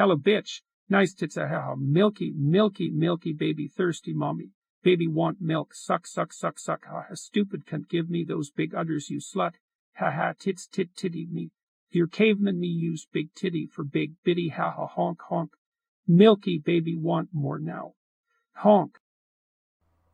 Hello, bitch. Nice tits, milky, milky, milky baby, thirsty mommy. Baby want milk, suck, suck, suck, suck, ha ha, stupid cunt, give me those big udders, you slut. Ha ha, tits, tit, titty me. Your caveman me use big titty for big bitty, ha ha, honk, honk. Milky baby want more now. Honk.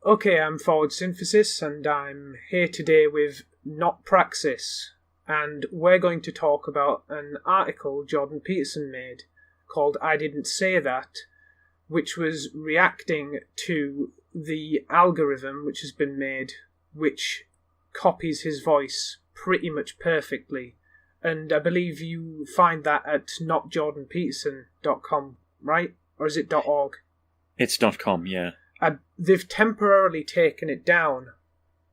Okay, I'm Forward Synthesis, and I'm here today with Not Praxxis, and we're going to talk about an article Jordan Peterson made called I Didn't Say That, which was reacting to the algorithm which has been made, which copies his voice pretty much perfectly. And I believe you find that at NotJordanPeterson.com, right? Or is it .org? It's .com, yeah. They've temporarily taken it down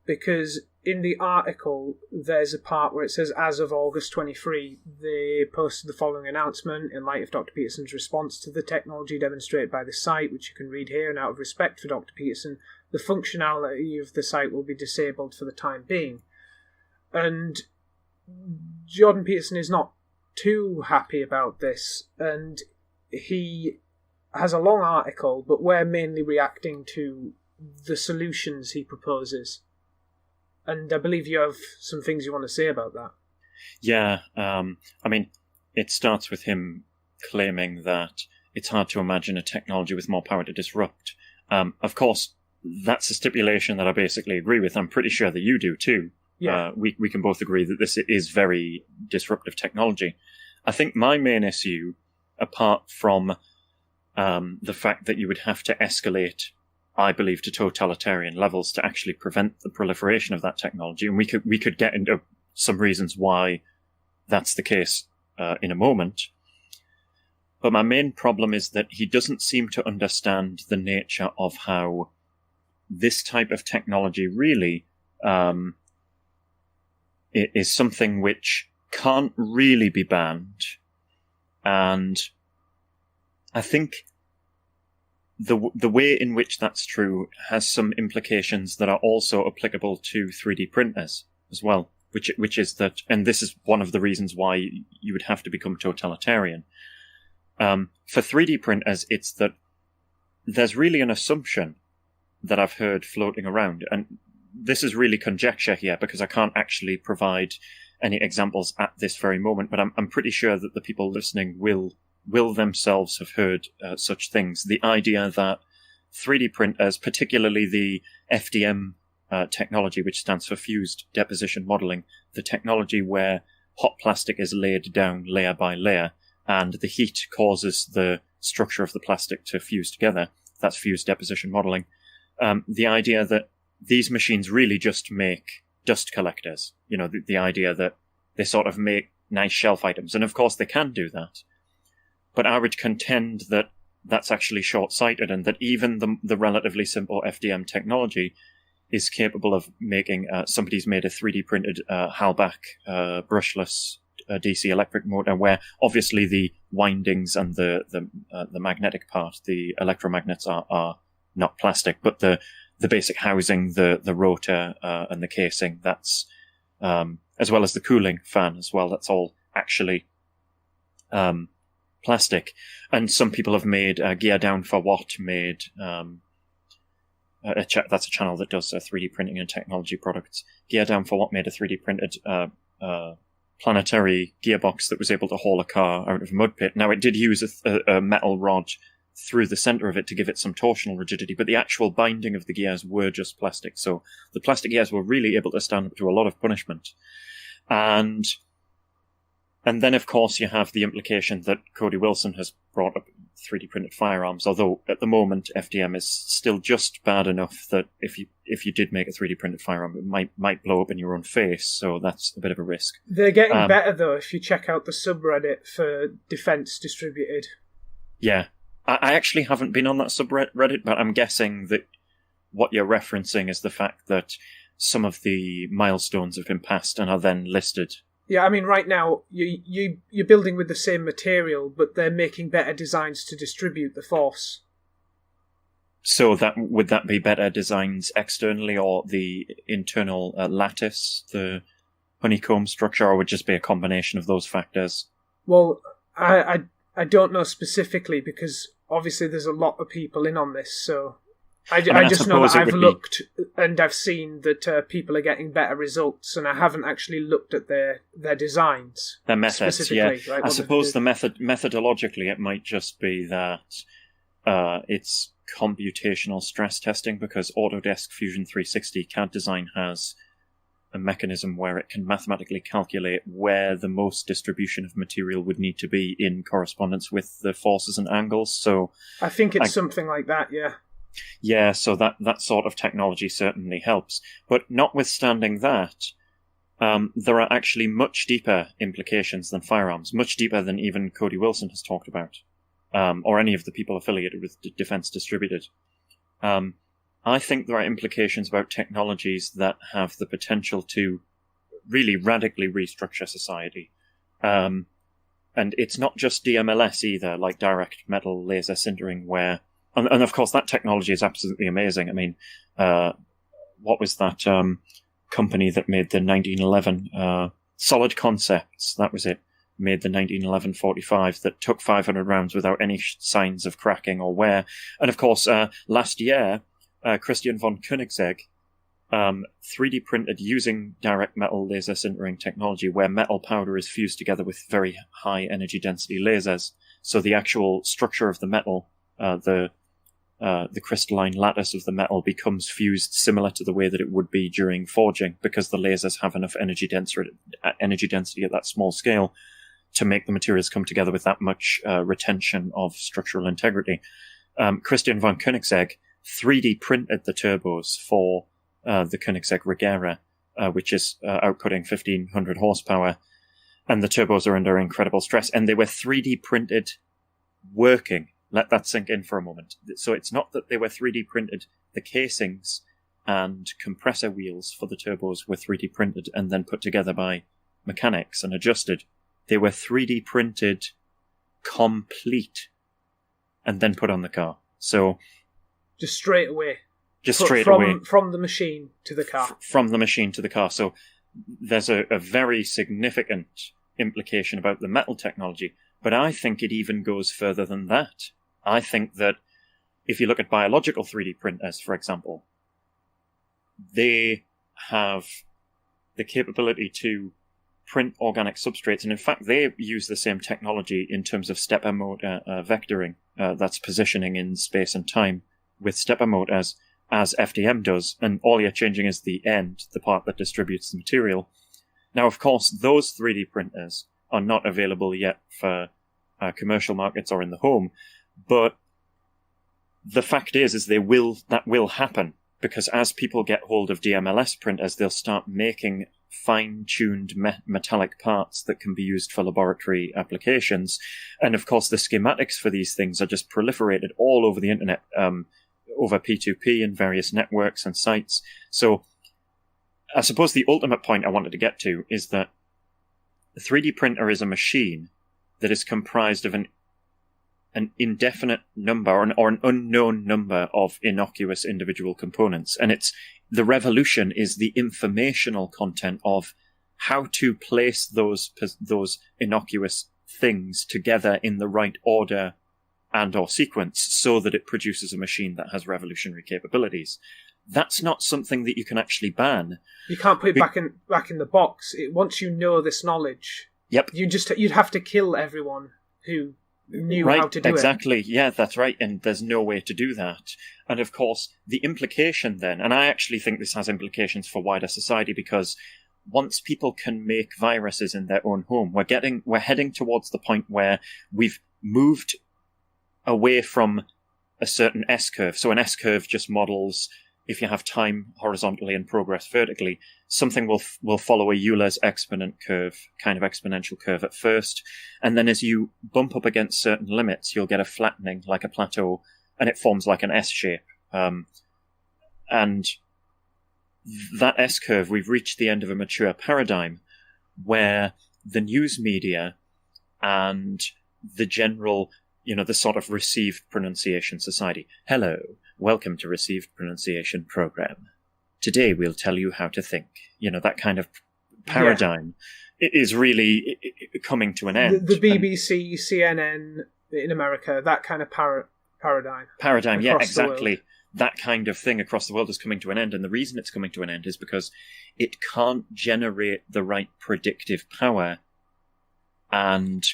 because in the article there's a part where it says, as of August 23, they posted the following announcement in light of Dr. Peterson's response to the technology demonstrated by the site, which you can read here, and out of respect for Dr. Peterson, the functionality of the site will be disabled for the time being. And Jordan Peterson is not too happy about this, and he has a long article, but we're mainly reacting to the solutions he proposes. And I believe you have some things you want to say about that. Yeah, I mean, it starts with him claiming that it's hard to imagine a technology with more power to disrupt. Of course, that's a stipulation that I basically agree with. I'm pretty sure that you do too. Yeah. We can both agree that this is very disruptive technology. I think my main issue, apart from the fact that you would have to escalate, I believe, to totalitarian levels to actually prevent the proliferation of that technology, and we could get into some reasons why that's the case in a moment. But my main problem is that he doesn't seem to understand the nature of how this type of technology really is something which can't really be banned. And I think the way in which that's true has some implications that are also applicable to 3D printers as well, which is that, and this is one of the reasons why you would have to become totalitarian. For 3D printers, it's that there's really an assumption that I've heard floating around, and this is really conjecture here because I can't actually provide any examples at this very moment, but I'm pretty sure that the people listening will themselves have heard such things. The idea that 3D printers, particularly the FDM technology, which stands for fused deposition modeling, the technology where hot plastic is laid down layer by layer and the heat causes the structure of the plastic to fuse together, that's fused deposition modeling. The idea that these machines really just make dust collectors, the idea that they sort of make nice shelf items, and of course they can do that. But I would contend that that's actually short-sighted, and that even the relatively simple FDM technology is capable of making, somebody's made a 3D printed Halbach brushless DC electric motor, where obviously the windings and the magnetic part, the electromagnets are not plastic, but the basic housing, the rotor and the casing, that's as well as the cooling fan as well, that's all actually plastic. And some people have made Gear Down for What made that's a channel that does 3D printing and technology products. Gear Down for What made a 3D printed planetary gearbox that was able to haul a car out of a mud pit. Now, it did use a metal rod through the center of it to give it some torsional rigidity, but the actual binding of the gears were just plastic. So the plastic gears were really able to stand up to a lot of punishment. And then, of course, you have the implication that Cody Wilson has brought up 3D printed firearms, although at the moment FDM is still just bad enough that if you did make a 3D printed firearm, it might blow up in your own face, so that's a bit of a risk. They're getting better, though, if you check out the subreddit for Defense Distributed. Yeah. I actually haven't been on that subreddit, but I'm guessing that what you're referencing is the fact that some of the milestones have been passed and are then listed. Yeah, I mean, right now, you're building with the same material, but they're making better designs to distribute the force. So would that be better designs externally, or the internal lattice, the honeycomb structure, or would it just be a combination of those factors? Well, I I don't know specifically because obviously there's a lot of people in on this, so I just know that I've looked and I've seen that people are getting better results, and I haven't actually looked at their designs. Their methods, yeah. Like I suppose methodologically it might just be that it's computational stress testing, because Autodesk Fusion 360 CAD design has a mechanism where it can mathematically calculate where the most distribution of material would need to be in correspondence with the forces and angles. So I think it's something like that, yeah. Yeah, so that sort of technology certainly helps. But notwithstanding that, there are actually much deeper implications than firearms, much deeper than even Cody Wilson has talked about, or any of the people affiliated with Defense Distributed. I think there are implications about technologies that have the potential to really radically restructure society. And it's not just DMLS either, like direct metal laser sintering, where... And of course, that technology is absolutely amazing. I mean, what was that company that made the 1911... Solid Concepts, that was it, made the 1911 45 that took 500 rounds without any signs of cracking or wear. And of course, last year... Christian von Koenigsegg 3D printed using direct metal laser sintering technology, where metal powder is fused together with very high energy density lasers. So the actual structure of the metal, the crystalline lattice of the metal, becomes fused similar to the way that it would be during forging, because the lasers have enough energy density at that small scale to make the materials come together with that much retention of structural integrity. Christian von Koenigsegg 3D printed the turbos for the Koenigsegg Regera, which is outputting 1,500 horsepower, and the turbos are under incredible stress, and they were 3D printed working. Let that sink in for a moment. So it's not that they were 3D printed, the casings and compressor wheels for the turbos were 3D printed and then put together by mechanics and adjusted. They were 3D printed complete and then put on the car. So... Just straight away. away. From the machine to the car. From the machine to the car. So there's a very significant implication about the metal technology. But I think it even goes further than that. I think that if you look at biological 3D printers, for example, they have the capability to print organic substrates. And in fact, they use the same technology in terms of stepper motor vectoring. That's positioning in space and time with stepper motors, as FDM does, and all you're changing is the end, the part that distributes the material. Now, of course, those 3D printers are not available yet for commercial markets or in the home, but the fact is that will happen, because as people get hold of DMLS printers, they'll start making fine-tuned metallic parts that can be used for laboratory applications. And of course, the schematics for these things are just proliferated all over the internet, over P2P and various networks and sites. So I suppose the ultimate point I wanted to get to is that the 3D printer is a machine that is comprised of an indefinite number or an unknown number of innocuous individual components. And the revolution is the informational content of how to place those innocuous things together in the right order and or sequence so that it produces a machine that has revolutionary capabilities. That's not something that you can actually ban. You can't put it back in the box. Once you know this knowledge, yep, you'd have to kill everyone who knew how to do exactly. Yeah, that's right. And there's no way to do that. And of course, the implication then, and I actually think this has implications for wider society, because once people can make viruses in their own home, we're heading towards the point where we've moved away from a certain S-curve. So an S-curve just models, if you have time horizontally and progress vertically, something will follow a Euler's exponent curve, kind of exponential curve at first. And then as you bump up against certain limits, you'll get a flattening, like a plateau, and it forms like an S shape. And that S-curve, we've reached the end of a mature paradigm where the news media and the general, the sort of received pronunciation society. Hello, welcome to Received Pronunciation Program. Today we'll tell you how to think. That kind of paradigm is really coming to an end. The BBC, CNN in America, that kind of paradigm. Paradigm, yeah, exactly. That kind of thing across the world is coming to an end. And the reason it's coming to an end is because it can't generate the right predictive power. And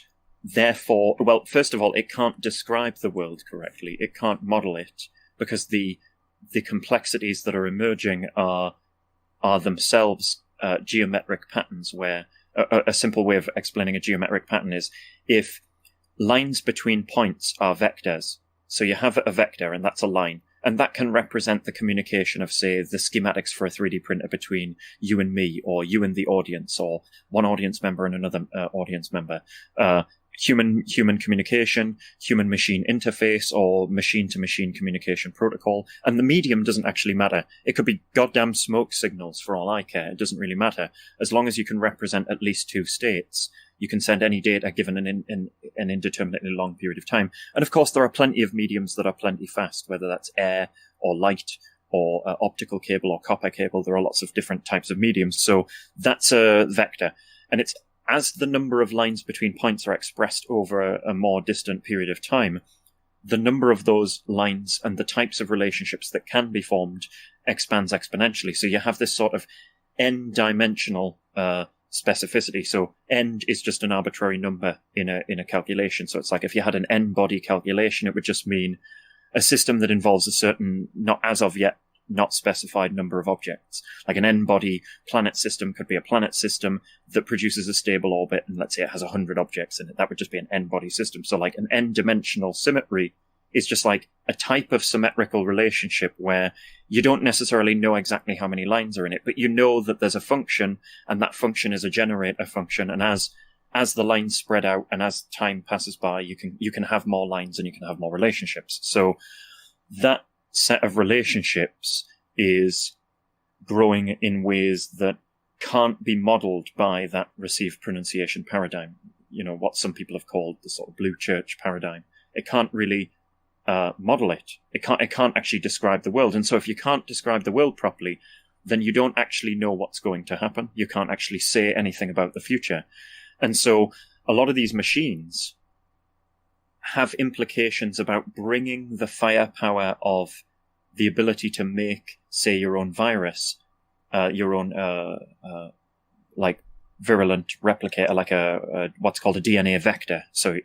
therefore, well, first of all, it can't describe the world correctly. It can't model it because the complexities that are emerging are themselves geometric patterns, where a simple way of explaining a geometric pattern is if lines between points are vectors. So you have a vector, and that's a line, and that can represent the communication of, say, the schematics for a 3D printer between you and me, or you and the audience, or one audience member and another audience member. Human communication, human-machine interface, or machine-to-machine communication protocol. And the medium doesn't actually matter. It could be goddamn smoke signals for all I care. It doesn't really matter. As long as you can represent at least two states, you can send any data given an indeterminately long period of time. And of course, there are plenty of mediums that are plenty fast, whether that's air or light or optical cable or copper cable. There are lots of different types of mediums. So that's a vector. And it's as the number of lines between points are expressed over a more distant period of time, the number of those lines and the types of relationships that can be formed expands exponentially. So you have this sort of n-dimensional specificity. So n is just an arbitrary number in a calculation. So it's like if you had an n-body calculation, it would just mean a system that involves a certain, not as of yet, not specified number of objects. Like an n-body planet system could be a planet system that produces a stable orbit, and let's say it has 100 objects in it. That would just be an n-body system. So like an n-dimensional symmetry is just like a type of symmetrical relationship where you don't necessarily know exactly how many lines are in it, but you know that there's a function, and that function is a generator function, and as the lines spread out and as time passes by, you can have more lines and you can have more relationships. So that set of relationships is growing in ways that can't be modeled by that received pronunciation paradigm. You know, what some people have called the sort of blue church paradigm. It can't really model it. It can't actually describe the world. And so if you can't describe the world properly, then you don't actually know what's going to happen. You can't actually say anything about the future. And so a lot of these machines have implications about bringing the firepower of the ability to make, say, your own virus, your own like virulent replicator, like a what's called a DNA vector. So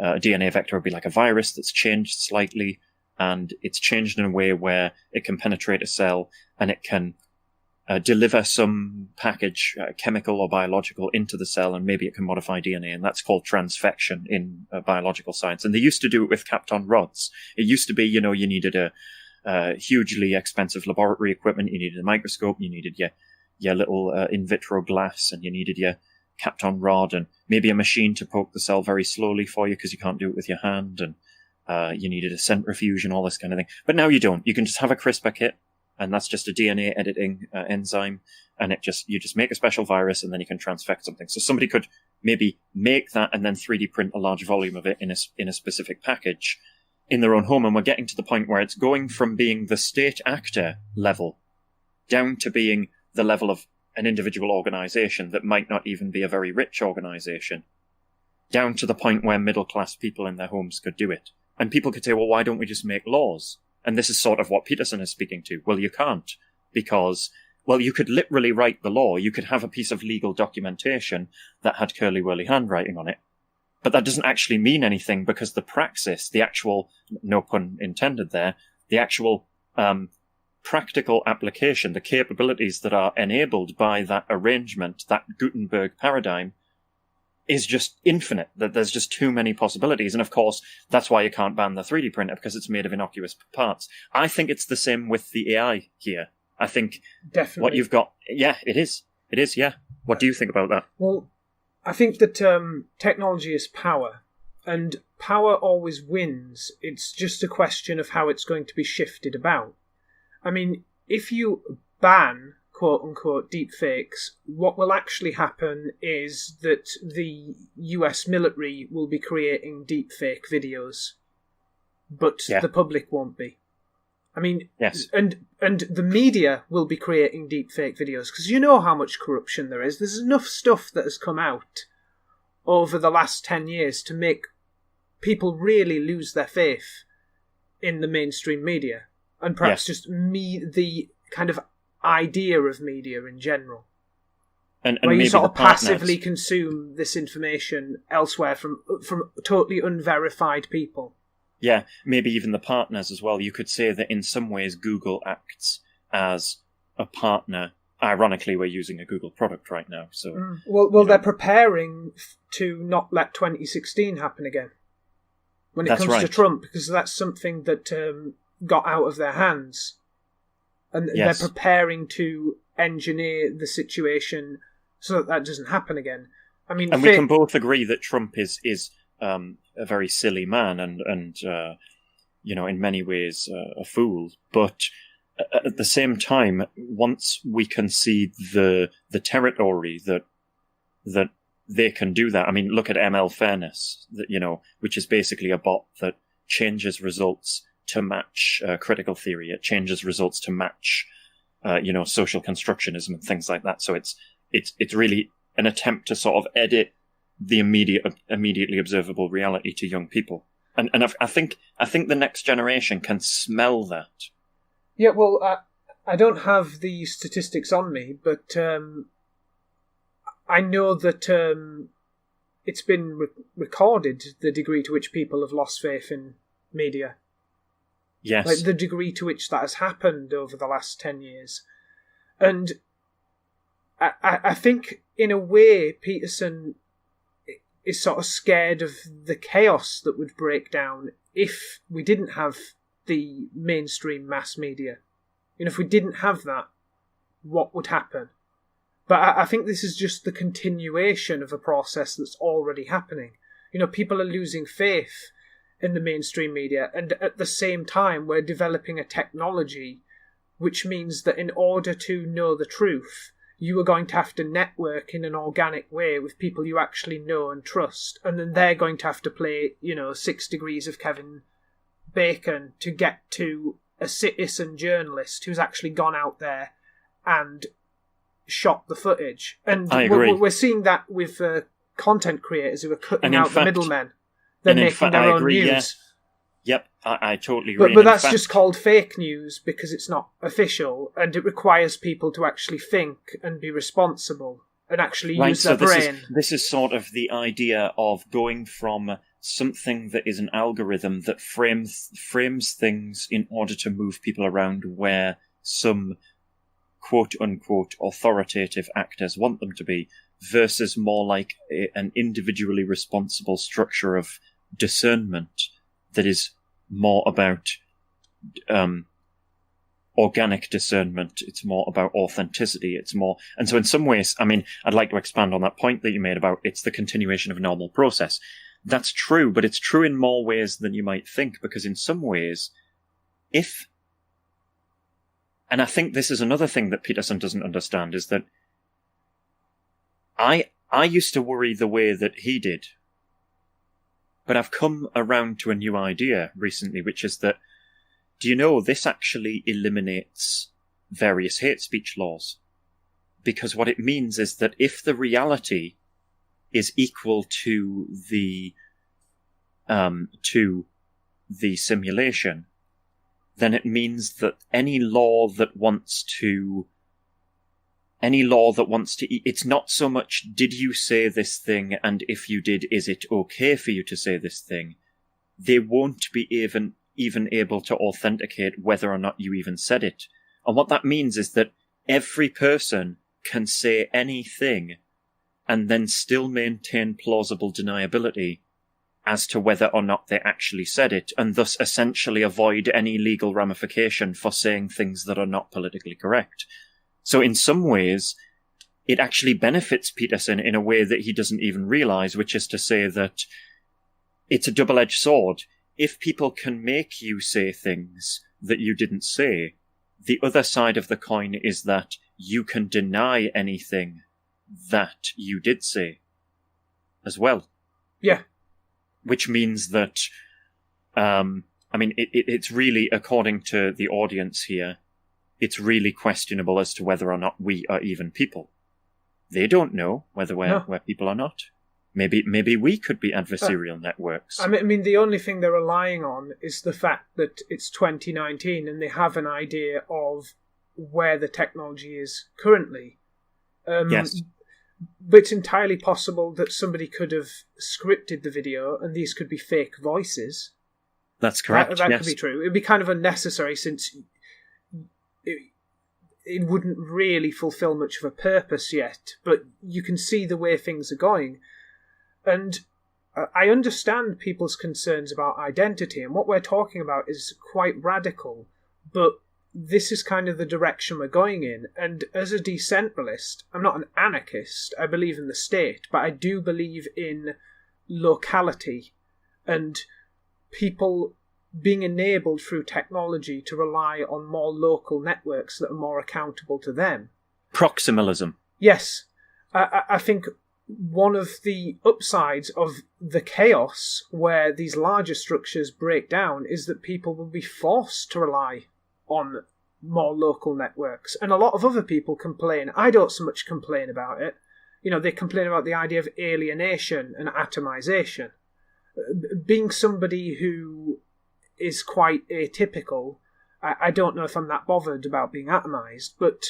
a DNA vector would be like a virus that's changed slightly, and it's changed in a way where it can penetrate a cell and it can deliver some package, chemical or biological, into the cell, and maybe it can modify DNA, and that's called transfection in biological science. And they used to do it with Kapton rods. It used to be, you needed a hugely expensive laboratory equipment, you needed a microscope, you needed your little in vitro glass, and you needed your Kapton rod, and maybe a machine to poke the cell very slowly for you because you can't do it with your hand, and you needed a centrifuge and all this kind of thing. But now you don't. You can just have a CRISPR kit, and that's just a DNA editing enzyme, and you just make a special virus, and then you can transfect something. So somebody could maybe make that and then 3D print a large volume of it in a specific package in their own home. And we're getting to the point where it's going from being the state actor level down to being the level of an individual organization that might not even be a very rich organization, down to the point where middle-class people in their homes could do it. And people could say, well, why don't we just make laws? And this is sort of what Peterson is speaking to. Well, you can't, because, well, you could literally write the law. You could have a piece of legal documentation that had curly-whirly handwriting on it. But that doesn't actually mean anything, because the praxis, the actual, no pun intended there, the actual practical application, the capabilities that are enabled by that arrangement, that Gutenberg paradigm, is just infinite, that there's just too many possibilities. And of course, that's why you can't ban the 3D printer, because it's made of innocuous parts. I think it's the same with the AI here. I think definitely what you've got, yeah, it is. It is, yeah. What do you think about that? Well, I think that technology is power, and power always wins. It's just a question of how it's going to be shifted about. I mean, if you ban quote-unquote deepfakes, what will actually happen is that the US military will be creating deepfake videos, but the public won't be. I mean, Yes. and the media will be creating deepfake videos because you know how much corruption there is. There's enough stuff that has come out over the last 10 years to make people really lose their faith in the mainstream media, and perhaps just the kind of idea of media in general. And where you maybe sort of the partners, passively consume this information elsewhere from totally unverified people. Yeah, maybe even the partners as well. You could say that in some ways Google acts as a partner. Ironically, we're using a Google product right now. So, Well, they're preparing to not let 2016 happen again when it comes to Trump, because that's something that got out of their hands. And they're preparing to engineer the situation so that doesn't happen again. I mean, and we can both agree that Trump is a very silly man and in many ways a fool. But at the same time, once we concede the territory that they can do that, I mean, look at ML Fairness, which is basically a bot that changes results to match critical theory. It changes results to match, social constructionism and things like that. So it's really an attempt to sort of edit the immediately observable reality to young people. And I think the next generation can smell that. Yeah, well, I don't have the statistics on me, but I know that it's been recorded, the degree to which people have lost faith in media. Yes. Like the degree to which that has happened over the last 10 years. And I think, in a way, Peterson is sort of scared of the chaos that would break down if we didn't have the mainstream mass media. If we didn't have that, what would happen? But I think this is just the continuation of a process that's already happening. People are losing faith in the mainstream media, and at the same time we're developing a technology which means that in order to know the truth, you are going to have to network in an organic way with people you actually know and trust, and then they're going to have to play 6 degrees of Kevin Bacon to get to a citizen journalist who's actually gone out there and shot the footage. And I agree. We're seeing that with content creators who are cutting out the middlemen. They're making their own news. Yeah. Yep, I totally agree. But that's just called fake news because it's not official, and it requires people to actually think and be responsible and actually use their brain. This is sort of the idea of going from something that is an algorithm that frames things in order to move people around where some quote-unquote authoritative actors want them to be, versus more like an individually responsible structure of discernment that is more about organic discernment. It's more about authenticity. And so in some ways, I mean, I'd like to expand on that point that you made about it's the continuation of a normal process. That's true, but it's true in more ways than you might think, because in some ways, and I think this is another thing that Peterson doesn't understand, is that I used to worry the way that he did. But I've come around to a new idea recently, which is that, do you know, this actually eliminates various hate speech laws. Because what it means is that if the reality is equal to the simulation, then it means that any law that wants to, it's not so much, did you say this thing, and if you did, is it okay for you to say this thing? They won't be even able to authenticate whether or not you even said it. And what that means is that every person can say anything and then still maintain plausible deniability as to whether or not they actually said it, and thus essentially avoid any legal ramification for saying things that are not politically correct. So in some ways, it actually benefits Peterson in a way that he doesn't even realize, which is to say that it's a double-edged sword. If people can make you say things that you didn't say, the other side of the coin is that you can deny anything that you did say as well. Yeah. Which means that, I I mean, it's really, according to the audience here, it's really questionable as to whether or not we are even people. They don't know whether we're people or not. Maybe we could be adversarial networks. I mean, the only thing they're relying on is the fact that it's 2019 and they have an idea of where the technology is currently. Yes. But it's entirely possible that somebody could have scripted the video and these could be fake voices. That's correct. That could be true. It'd be kind of unnecessary since it wouldn't really fulfill much of a purpose yet. But you can see the way things are going. And I understand people's concerns about identity, and what we're talking about is quite radical, but this is kind of the direction we're going in. And as a decentralist, I'm not an anarchist. I believe in the state, but I do believe in locality and people being enabled through technology to rely on more local networks that are more accountable to them. Proximalism. Yes. I think one of the upsides of the chaos where these larger structures break down is that people will be forced to rely on more local networks. And a lot of other people complain. I don't so much complain about it. They complain about the idea of alienation and atomization. Being somebody who is quite atypical, I don't know if I'm that bothered about being atomized, but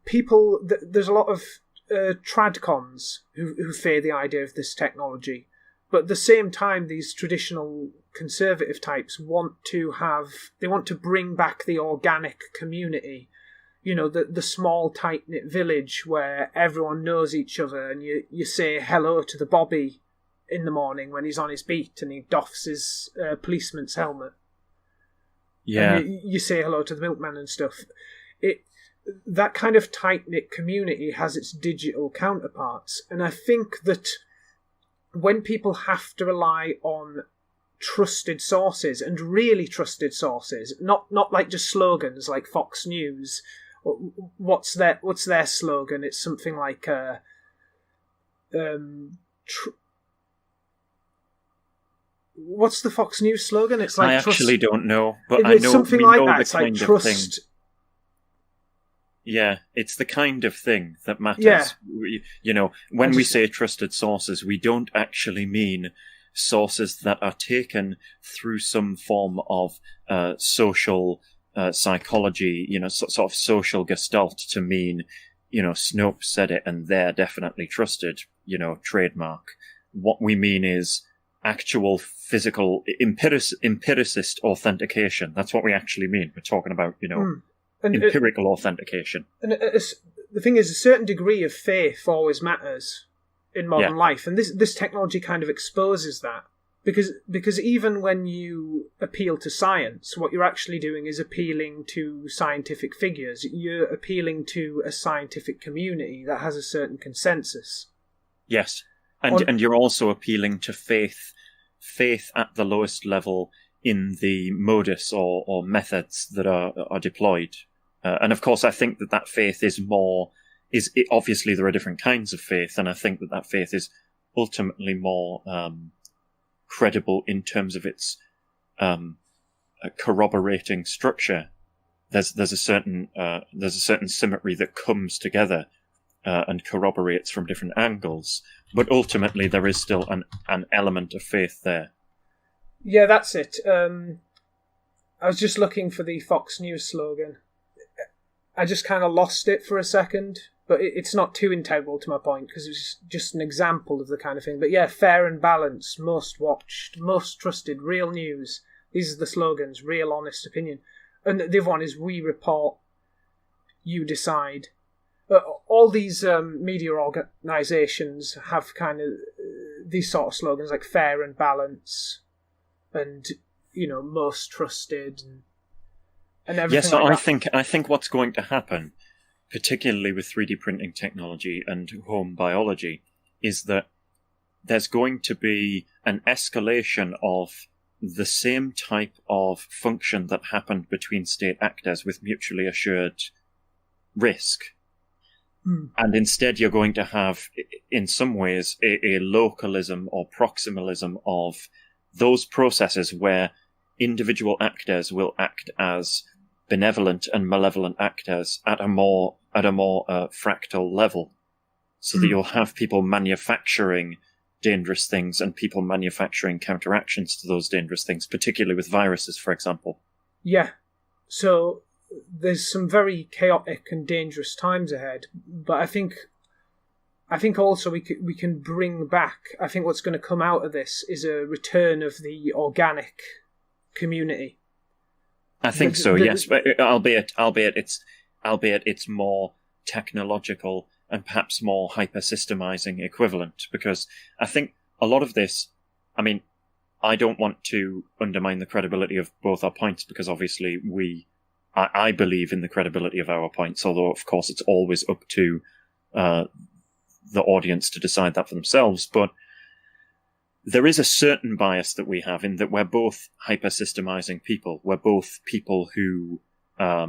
there's a lot of tradcons who fear the idea of this technology, but at the same time these traditional conservative types want to bring back the organic community, the small tight-knit village where everyone knows each other and you say hello to the Bobby in the morning when he's on his beat and he doffs his policeman's helmet. Yeah, and you say hello to the milkman and stuff. That kind of tight-knit community has its digital counterparts. And I think that when people have to rely on trusted sources, and really trusted sources, not like just slogans like Fox News, what's their slogan? It's something like what's the Fox News slogan? It's like I actually don't know, but I know something like that. It's like trust. Yeah, it's the kind of thing that matters. Yeah. When we say trusted sources, we don't actually mean sources that are taken through some form of social psychology, sort of social gestalt to mean, Snopes said it and they're definitely trusted, trademark. What we mean is actual physical empiricist authentication. That's what we actually mean. We're talking about, empirical authentication. And the thing is, a certain degree of faith always matters in modern life, and this technology kind of exposes that. Because even when you appeal to science, what you're actually doing is appealing to scientific figures. You're appealing to a scientific community that has a certain consensus. Yes, and you're also appealing to faith at the lowest level in the modus or methods that are deployed. And of course, I think that faith is obviously there are different kinds of faith, and I think that faith is ultimately more credible in terms of its corroborating structure. There's a certain symmetry that comes together and corroborates from different angles, but ultimately there is still an element of faith there. Yeah, that's it. I was just looking for the Fox News slogan. I just kind of lost it for a second, but it's not too integral to my point because it's just an example of the kind of thing. But yeah, fair and balanced, most watched, most trusted, real news. These are the slogans, real honest opinion. And the other one is we report, you decide. All these media organisations have kind of these sort of slogans like fair and balance and, most trusted and everything. Yes, so like that. I think what's going to happen, particularly with 3D printing technology and home biology, is that there's going to be an escalation of the same type of function that happened between state actors with mutually assured risk. And instead you're going to have, in some ways, a localism or proximalism of those processes where individual actors will act as benevolent and malevolent actors at a more fractal level, so that you'll have people manufacturing dangerous things and people manufacturing counteractions to those dangerous things, particularly with viruses, for example. Yeah. So there's some very chaotic and dangerous times ahead, but I think also we can bring back. I think what's going to come out of this is a return of the organic community. I think so, yes, but albeit it's more technological and perhaps more hyper-systemizing equivalent, because I think a lot of this, I mean, I don't want to undermine the credibility of both our points, because obviously I believe in the credibility of our points, although of course it's always up to the audience to decide that for themselves. But there is a certain bias that we have in that we're both hyper-systemizing people. We're both people who are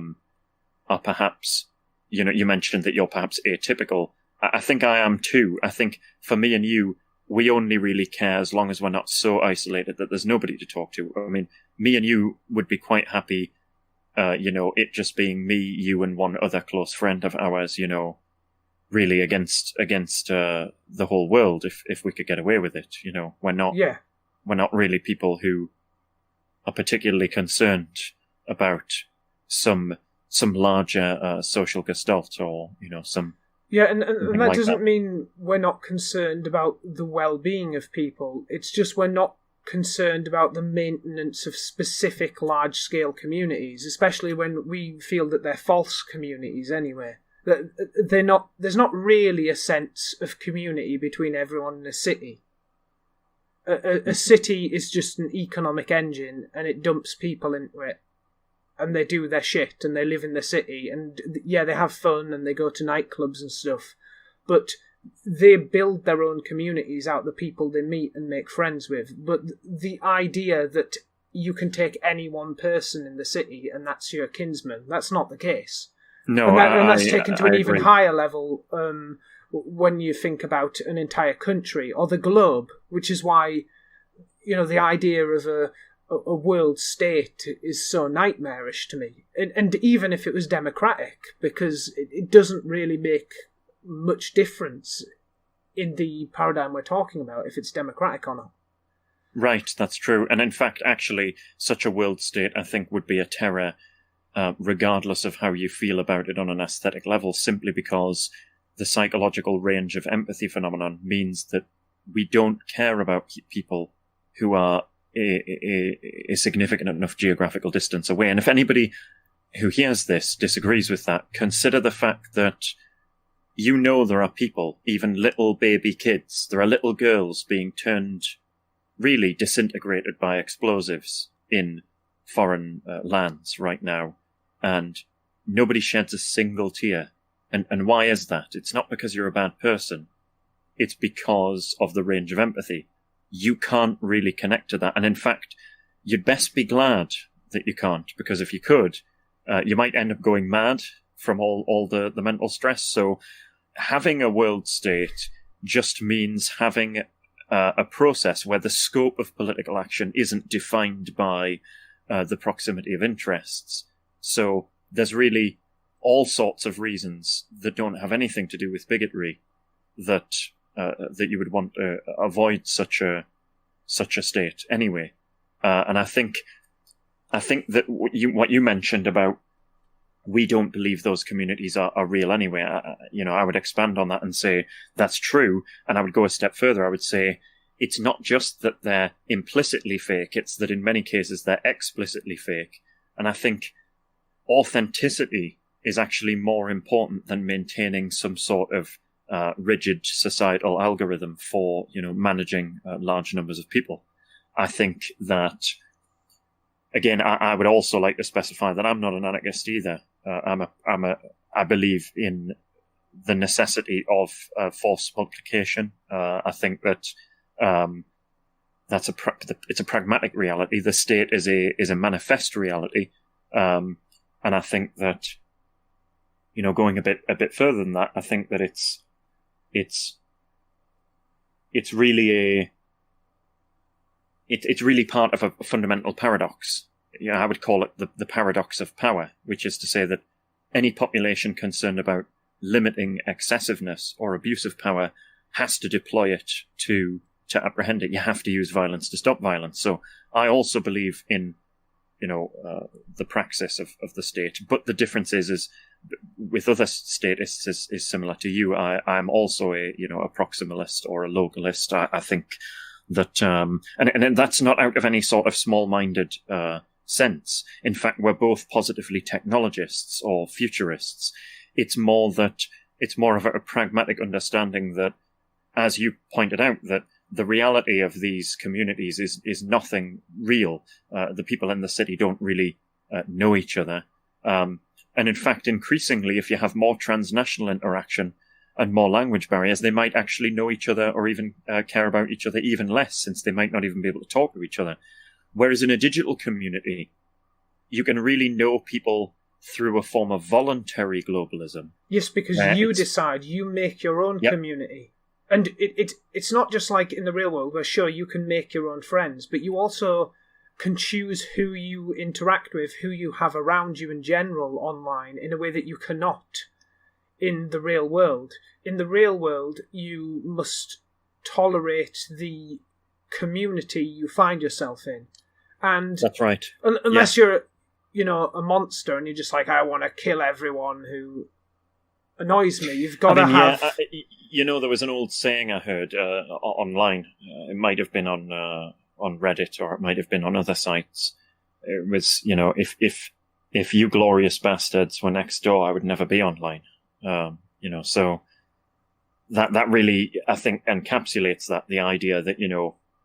perhaps, you mentioned that you're perhaps atypical. I think I am too. I think for me and you, we only really care as long as we're not so isolated that there's nobody to talk to. I mean, me and you would be quite happy, it just being me, you, and one other close friend of ours, really against the whole world if we could get away with it. We're not really people who are particularly concerned about some larger social gestalt, or some and that like doesn't mean we're not concerned about the well-being of people. It's just we're not concerned about the maintenance of specific large-scale communities, especially when we feel that they're false communities anyway. There's not really a sense of community between everyone in a city. A city is just an economic engine, and it dumps people into it, and they do their shit, and they live in the city, and yeah, they have fun, and they go to nightclubs and stuff, but they build their own communities out of the people they meet and make friends with. But the idea that you can take any one person in the city and that's your kinsman, that's not the case. No, and that's taken to an even agree. higher level when you think about an entire country or the globe, which is why the idea of a world state is so nightmarish to me. And even if it was democratic, because it doesn't really make much difference in the paradigm we're talking about if it's democratic or not. Right, that's true. And in fact, actually, such a world state, I think, would be a terror, regardless of how you feel about it on an aesthetic level, simply because the psychological range of empathy phenomenon means that we don't care about people who are a significant enough geographical distance away. And if anybody who hears this disagrees with that, consider the fact that there are people, even little baby kids, there are little girls being turned really disintegrated by explosives in foreign lands right now, and nobody sheds a single tear. And why is that? It's not because you're a bad person. It's because of the range of empathy. You can't really connect to that. And in fact, you'd best be glad that you can't, because if you could, you might end up going mad from all the mental stress. So having a world state just means having a process where the scope of political action isn't defined by the proximity of interests. So there's really all sorts of reasons that don't have anything to do with bigotry that you would want to avoid such a state anyway. And I think that what you mentioned about we don't believe those communities are real anyway. I would expand on that and say that's true. And I would go a step further. I would say it's not just that they're implicitly fake. It's that in many cases they're explicitly fake. And I think authenticity is actually more important than maintaining some sort of rigid societal algorithm for, managing large numbers of people. I think that, again, I would also like to specify that I'm not an anarchist either. I believe in the necessity of force multiplication. I think that it's a pragmatic reality. The state is a manifest reality, and I think that going a bit further than that, I think that it's really it's really part of a fundamental paradox. I would call it the paradox of power, which is to say that any population concerned about limiting excessiveness or abuse of power has to deploy it to apprehend it. You have to use violence to stop violence. So I also believe in, the praxis of the state. But the difference is with other statists is similar to you. I'm also a proximalist or a localist. I think that, and that's not out of any sort of small-minded sense. In fact, we're both positively technologists or futurists. It's more of a pragmatic understanding that, as you pointed out, that the reality of these communities is nothing real. The people in the city don't really know each other. And in fact, increasingly, if you have more transnational interaction and more language barriers, they might actually know each other or even care about each other even less, since they might not even be able to talk to each other. Whereas in a digital community, you can really know people through a form of voluntary globalism. Yes, because you decide, you make your own community. And it's not just like in the real world where, sure, you can make your own friends, but you also can choose who you interact with, who you have around you in general online, in a way that you cannot in the real world. In the real world, you must tolerate the community you find yourself in. And that's right. Unless you're, a monster and you're just like, I want to kill everyone who annoys me. You've got to have... there was an old saying I heard online. It might have been on Reddit, or it might have been on other sites. It was, if you glorious bastards were next door, I would never be online. So that really, I think, encapsulates the idea that,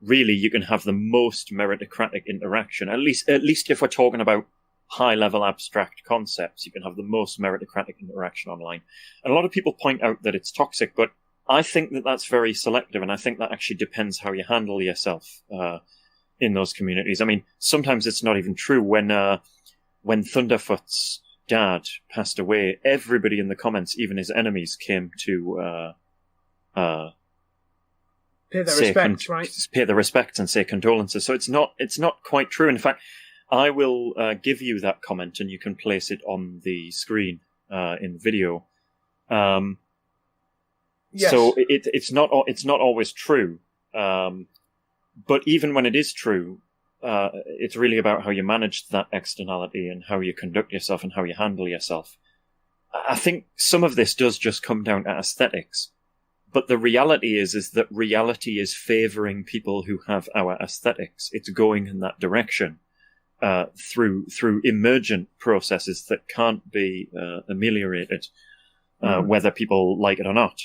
really you can have the most meritocratic interaction. At least if we're talking about high-level abstract concepts, you can have the most meritocratic interaction online. And a lot of people point out that it's toxic, but I think that that's very selective, and I think that actually depends how you handle yourself in those communities. I mean, sometimes it's not even true. When Thunderfoot's dad passed away, everybody in the comments, even his enemies, came to pay their respects, right? Pay the respects and say condolences. So it's not quite true. In fact, I will give you that comment, and you can place it on the screen in the video. Yes. So it's not always true, but even when it is true, it's really about how you manage that externality and how you conduct yourself and how you handle yourself. I think some of this does just come down to aesthetics, but the reality is that reality is favouring people who have our aesthetics. It's going in that direction. Through emergent processes that can't be ameliorated, whether people like it or not.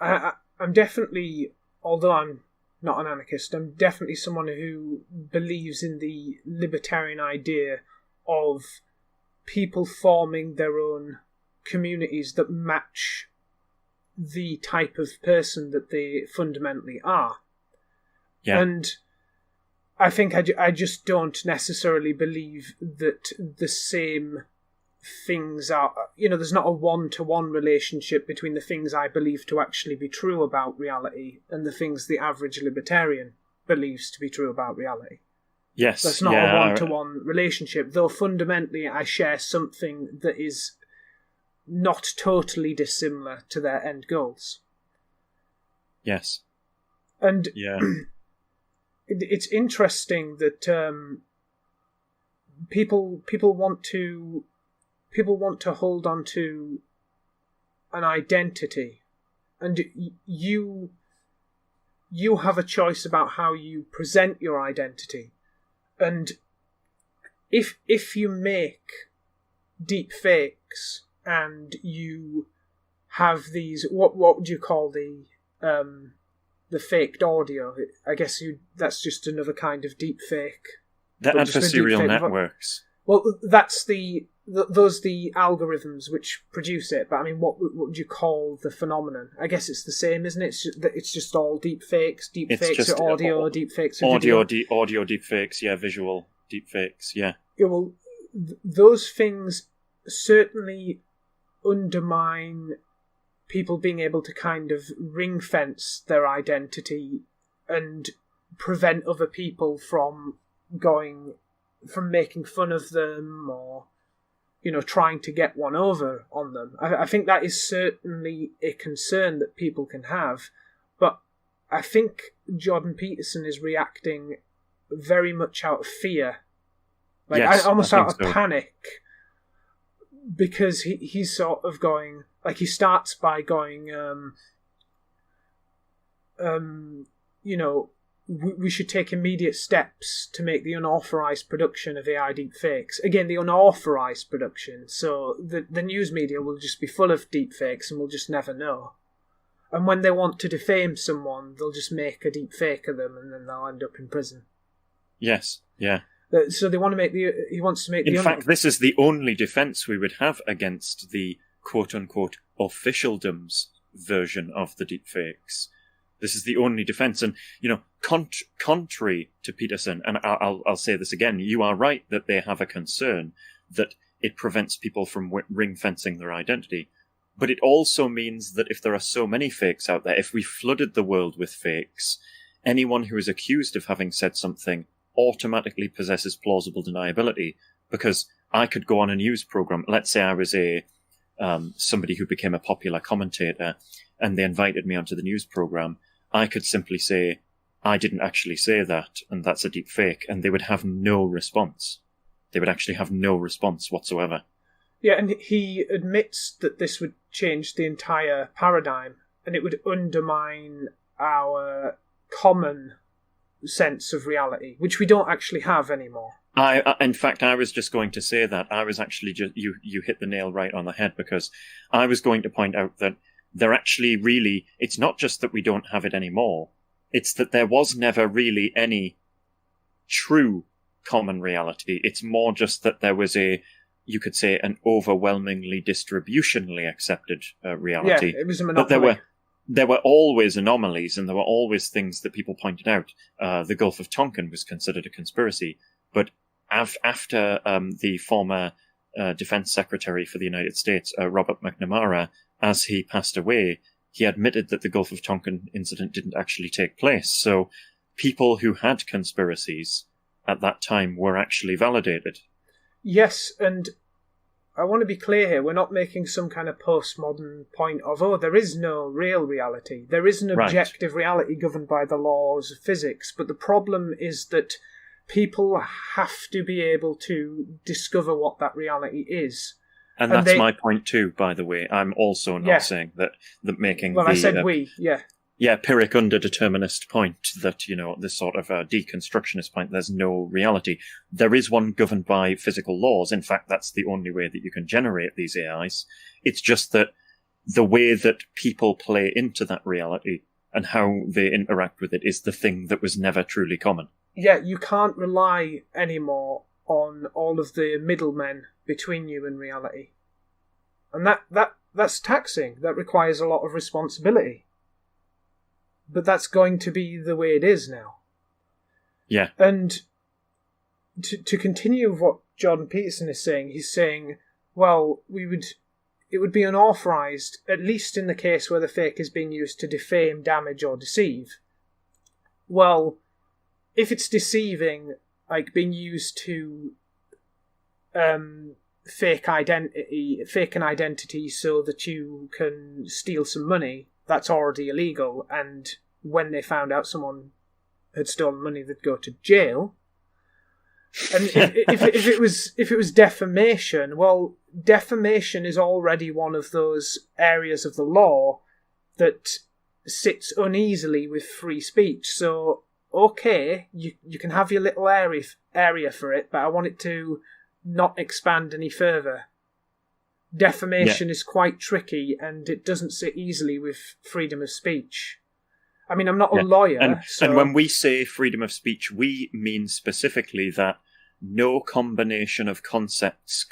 I'm definitely, although I'm not an anarchist, I'm definitely someone who believes in the libertarian idea of people forming their own communities that match the type of person that they fundamentally are. Yeah. And I think I just don't necessarily believe that the same things are... there's not a one-to-one relationship between the things I believe to actually be true about reality and the things the average libertarian believes to be true about reality. Yes. That's not a one-to-one relationship, though fundamentally I share something that is not totally dissimilar to their end goals. Yes. And... yeah. It's interesting that people want to hold on to an identity, and you have a choice about how you present your identity. And if you make deep fakes and you have these, what would you call the faked audio? I guess that's just another kind of deep fake. The adversarial networks. Well, that's those the algorithms which produce it. But I mean, what would you call the phenomenon? I guess it's the same, isn't it? It's just all deep fakes. Deep fakes are audio. Deep fakes are video. Audio deep fakes. Yeah, visual deep fakes. Yeah. Yeah. Well, those things certainly undermine people being able to kind of ring fence their identity and prevent other people from making fun of them, or trying to get one over on them. I think that is certainly a concern that people can have, but I think Jordan Peterson is reacting very much out of fear, almost out of panic, because he's sort of going, he starts by going, we should take immediate steps to make the unauthorized production of AI deepfakes. Again, the unauthorized production, so the news media will just be full of deepfakes and we'll just never know. And when they want to defame someone, they'll just make a deepfake of them and then they'll end up in prison. Yes, yeah. So he wants to make In fact, this is the only defense we would have against the quote-unquote officialdom's version of the deepfakes. This is the only defense. And, contrary to Peterson, and I'll say this again, you are right that they have a concern that it prevents people from ring-fencing their identity. But it also means that if there are so many fakes out there, if we flooded the world with fakes, anyone who is accused of having said something automatically possesses plausible deniability, because I could go on a news program. Let's say I was somebody who became a popular commentator and they invited me onto the news program. I could simply say, I didn't actually say that, and that's a deep fake, and they would have no response. They would actually have no response whatsoever. Yeah, and he admits that this would change the entire paradigm, and it would undermine our common sense of reality, which we don't actually have anymore. In fact, I was just going to say that. I was actually you hit the nail right on the head, because I was going to point out that there actually really, it's not just that we don't have it anymore, it's that there was never really any true common reality. It's more just that there was you could say, an overwhelmingly distributionally accepted reality. Yeah, it was a monopoly. But there were always anomalies, and there were always things that people pointed out. The Gulf of Tonkin was considered a conspiracy, but after the former Defense Secretary for the United States, Robert McNamara, as he passed away, he admitted that the Gulf of Tonkin incident didn't actually take place. So people who had conspiracies at that time were actually validated. Yes, and I want to be clear here, we're not making some kind of postmodern point of, there is no real reality. There is an objective reality governed by the laws of physics, but the problem is that people have to be able to discover what that reality is. And that's my point too, by the way. I'm also not saying that making I said we, yeah. Yeah, Pyrrhic underdeterminist point that, this sort of deconstructionist point, there's no reality. There is one governed by physical laws. In fact, that's the only way that you can generate these AIs. It's just that the way that people play into that reality and how they interact with it is the thing that was never truly common. Yeah, you can't rely anymore on all of the middlemen between you and reality. And that's taxing. That requires a lot of responsibility. But that's going to be the way it is now. Yeah. And to continue what Jordan Peterson is saying, he's saying, well, it would be unauthorized, at least in the case where the fake is being used to defame, damage, or deceive. Well, if it's deceiving, like being used to fake an identity so that you can steal some money, that's already illegal, and when they found out someone had stolen money, they'd go to jail. And if it was defamation, well, defamation is already one of those areas of the law that sits uneasily with free speech. So, okay, you can have your little area for it, but I want it to not expand any further. Defamation is quite tricky, and it doesn't sit easily with freedom of speech. I mean, I'm not a lawyer. And when we say freedom of speech, we mean specifically that no combination of concepts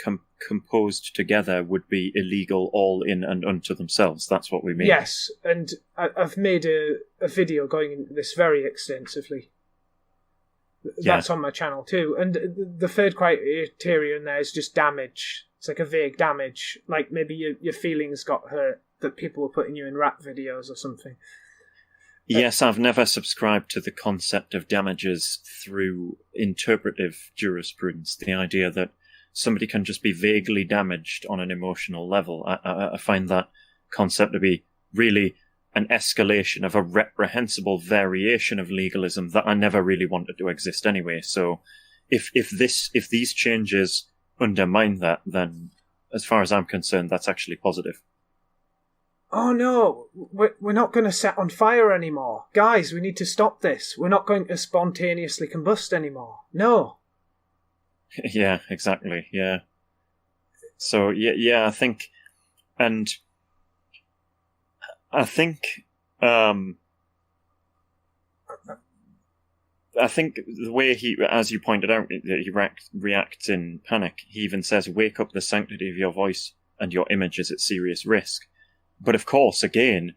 composed together would be illegal all in and unto themselves. That's what we mean. Yes, and I've made a video going into this very extensively. That's on my channel too. And the third criterion there is just damage. It's like a vague damage, like maybe your feelings got hurt that people were putting you in rap videos or something. Yes, I've never subscribed to the concept of damages through interpretive jurisprudence, the idea that somebody can just be vaguely damaged on an emotional level. I find that concept to be really an escalation of a reprehensible variation of legalism that I never really wanted to exist anyway. So if these changes undermine that, then as far as I'm concerned, that's actually positive. Oh no, we're not going to set on fire anymore. Guys, we need to stop this. We're not going to spontaneously combust anymore. No. Yeah, exactly, yeah. So, yeah, I think the way he, as you pointed out, he reacts in panic. He even says, "Wake up, the sanctity of your voice and your image is at serious risk." But of course, again,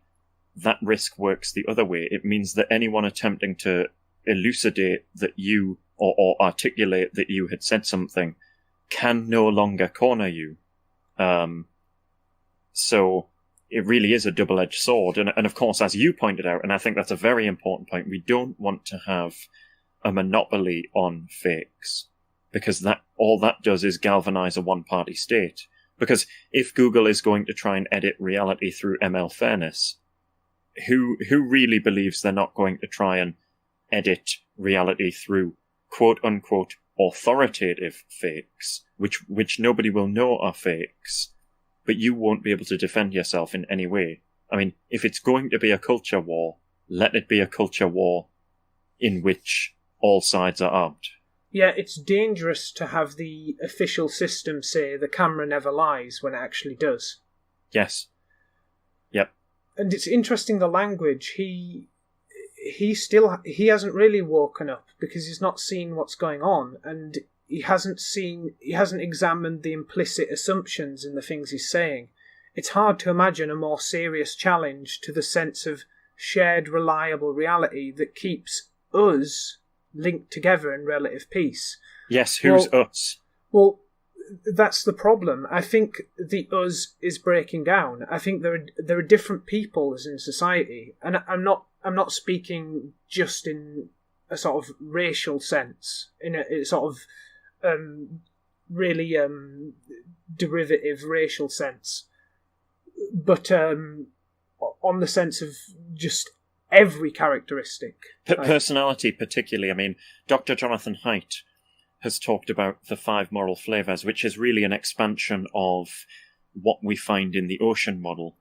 that risk works the other way. It means that anyone attempting to elucidate that you or articulate that you had said something can no longer corner you. So it really is a double-edged sword. And of course, as you pointed out, and I think that's a very important point, we don't want to have a monopoly on fakes, because all that does is galvanize a one-party state. Because if Google is going to try and edit reality through ML fairness, who really believes they're not going to try and edit reality through quote-unquote authoritative fakes, which nobody will know are fakes, but you won't be able to defend yourself in any way? I mean, if it's going to be a culture war, let it be a culture war in which all sides are armed. Yeah, it's dangerous to have the official system say the camera never lies when it actually does. Yes. Yep. And it's interesting, the language. He hasn't really woken up because he's not seen what's going on, and he hasn't examined the implicit assumptions in the things he's saying. It's hard to imagine a more serious challenge to the sense of shared reliable reality that keeps us linked together in relative peace. Yes, who's us? Well, that's the problem. I think the us is breaking down. I think there are different peoples in society, and I'm not speaking just in a sort of racial sense, in a sort of really derivative racial sense, but on the sense of just every characteristic. Personality, particularly. I mean, Dr. Jonathan Haidt has talked about the 5 moral flavours, which is really an expansion of what we find in the ocean model.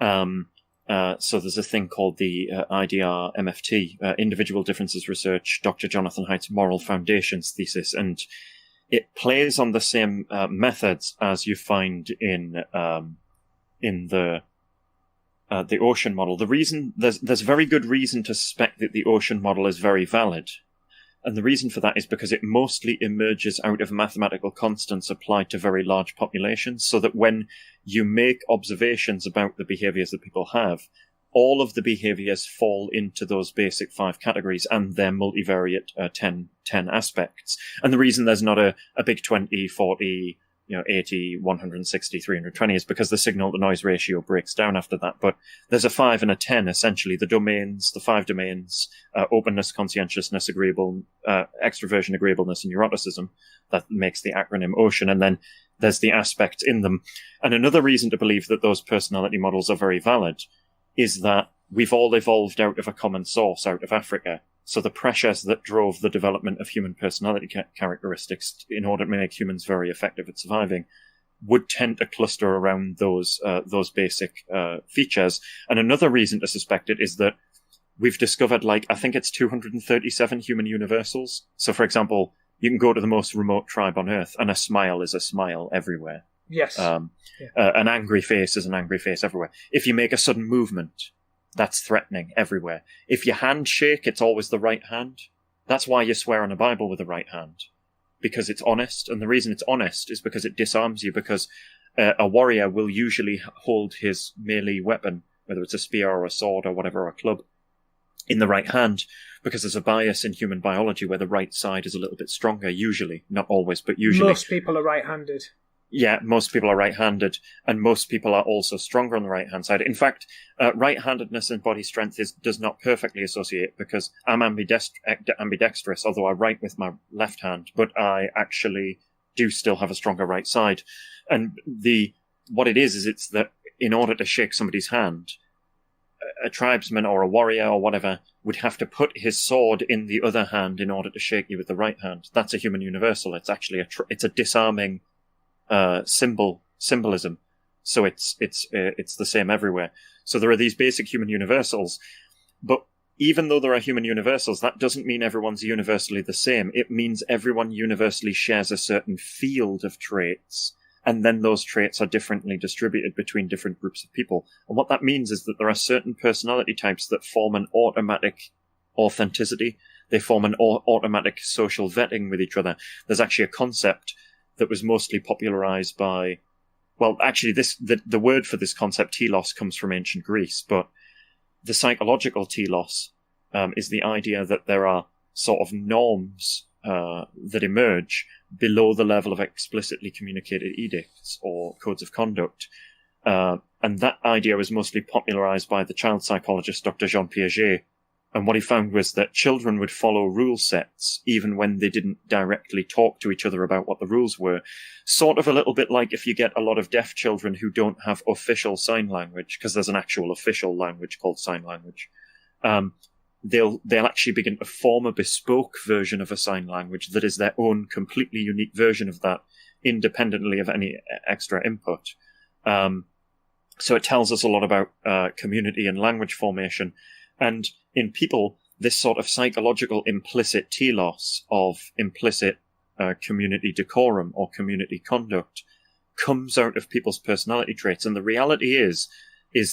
So there's a thing called the IDR MFT, Individual Differences Research, Dr. Jonathan Haidt's Moral Foundations thesis, and it plays on the same methods as you find in the ocean model. The reason there's very good reason to suspect that the ocean model is very valid, and the reason for that is because it mostly emerges out of mathematical constants applied to very large populations, so that when you make observations about the behaviors that people have, all of the behaviors fall into those basic 5 categories and their multivariate 10 aspects. And the reason there's not a big 20, 40, 80, 160, 320 is because the signal-to-noise ratio breaks down after that. But there's a 5 and a 10, essentially. The 5 domains, openness, conscientiousness, extroversion, agreeableness, and neuroticism, that makes the acronym OCEAN. And then there's the aspects in them. And another reason to believe that those personality models are very valid is that we've all evolved out of a common source, out of Africa. So the pressures that drove the development of human personality characteristics in order to make humans very effective at surviving would tend to cluster around those basic features. And another reason to suspect it is that we've discovered, I think it's 237 human universals. So, for example, you can go to the most remote tribe on Earth, and a smile is a smile everywhere. Yes. An angry face is an angry face everywhere. If you make a sudden movement, that's threatening everywhere. If you handshake, it's always the right hand. That's why you swear on a Bible with the right hand, because it's honest. And the reason it's honest is because it disarms you, because a warrior will usually hold his melee weapon, whether it's a spear or a sword or whatever, or a club, in the right hand, because there's a bias in human biology where the right side is a little bit stronger, usually. Not always, but usually. Most people are right-handed. Yeah, most people are right-handed, and most people are also stronger on the right-hand side. In fact, right-handedness and body strength does not perfectly associate, because I'm ambidextrous, although I write with my left hand, but I actually do still have a stronger right side. And what it is it's that in order to shake somebody's hand, a tribesman or a warrior or whatever would have to put his sword in the other hand in order to shake you with the right hand. That's a human universal. It's actually it's a disarming symbolism. So it's the same everywhere. So there are these basic human universals, but even though there are human universals, that doesn't mean everyone's universally the same. It means everyone universally shares a certain field of traits, and then those traits are differently distributed between different groups of people. And what that means is that there are certain personality types that form an automatic authenticity. They form an automatic social vetting with each other. There's actually a concept that was mostly popularized by, well, actually, the word for this concept, telos, comes from ancient Greece, but the psychological telos is the idea that there are sort of norms that emerge below the level of explicitly communicated edicts or codes of conduct. And that idea was mostly popularized by the child psychologist Dr. Jean Piaget. And what he found was that children would follow rule sets even when they didn't directly talk to each other about what the rules were. Sort of a little bit like if you get a lot of deaf children who don't have official sign language, because there's an actual official language called sign language. They'll actually begin to form a bespoke version of a sign language that is their own completely unique version of that, independently of any extra input. So it tells us a lot about community and language formation. And in people, this sort of psychological implicit telos of implicit community decorum or community conduct comes out of people's personality traits. And the reality is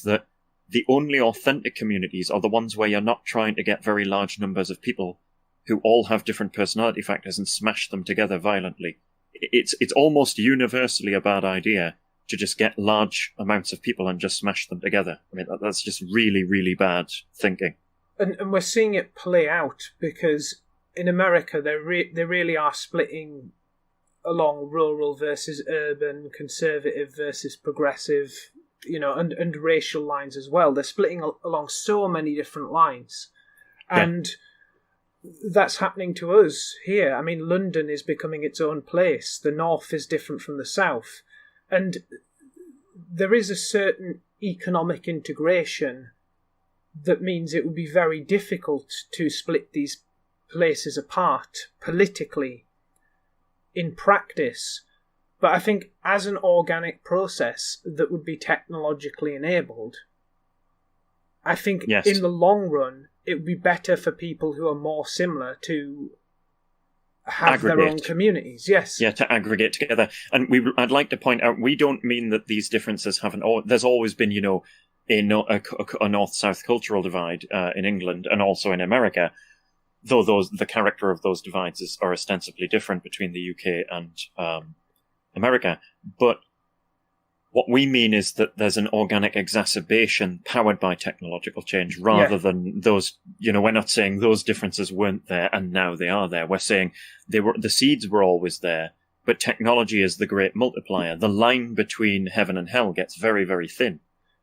that the only authentic communities are the ones where you're not trying to get very large numbers of people who all have different personality factors and smash them together violently. It's almost universally a bad idea to just get large amounts of people and just smash them together. I mean, that's just really, really bad thinking. And we're seeing it play out, because in America they really are splitting along rural versus urban, conservative versus progressive, and racial lines as well. They're splitting along so many different lines. And that's happening to us here. I mean, London is becoming its own place. The north is different from the south. And there is a certain economic integration that means it would be very difficult to split these places apart politically in practice. But I think as an organic process that would be technologically enabled, I think in the long run, it would be better for people who are more similar to have their own communities. Yes. Yeah, to aggregate together. And I'd like to point out, we don't mean that these differences haven't... There's always been, a north-south cultural divide in England and also in America, though the character of those divides are ostensibly different between the UK and America. But what we mean is that there's an organic exacerbation powered by technological change rather than those, we're not saying those differences weren't there and now they are there. We're saying the seeds were always there, but technology is the great multiplier. The line between heaven and hell gets very, very thin.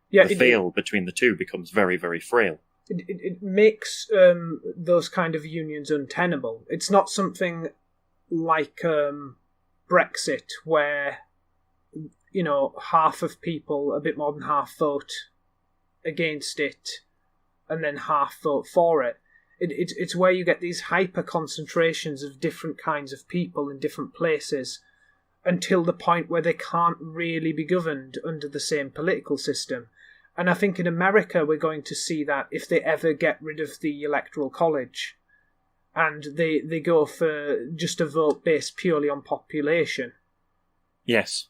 Yeah, the veil between the two becomes very, very frail. It makes those kind of unions untenable. It's not something like Brexit, where half of people, a bit more than half, vote against it and then half vote for it. It's where you get these hyper concentrations of different kinds of people in different places until the point where they can't really be governed under the same political system. And I think in America we're going to see that if they ever get rid of the Electoral College and they go for just a vote based purely on population. Yes.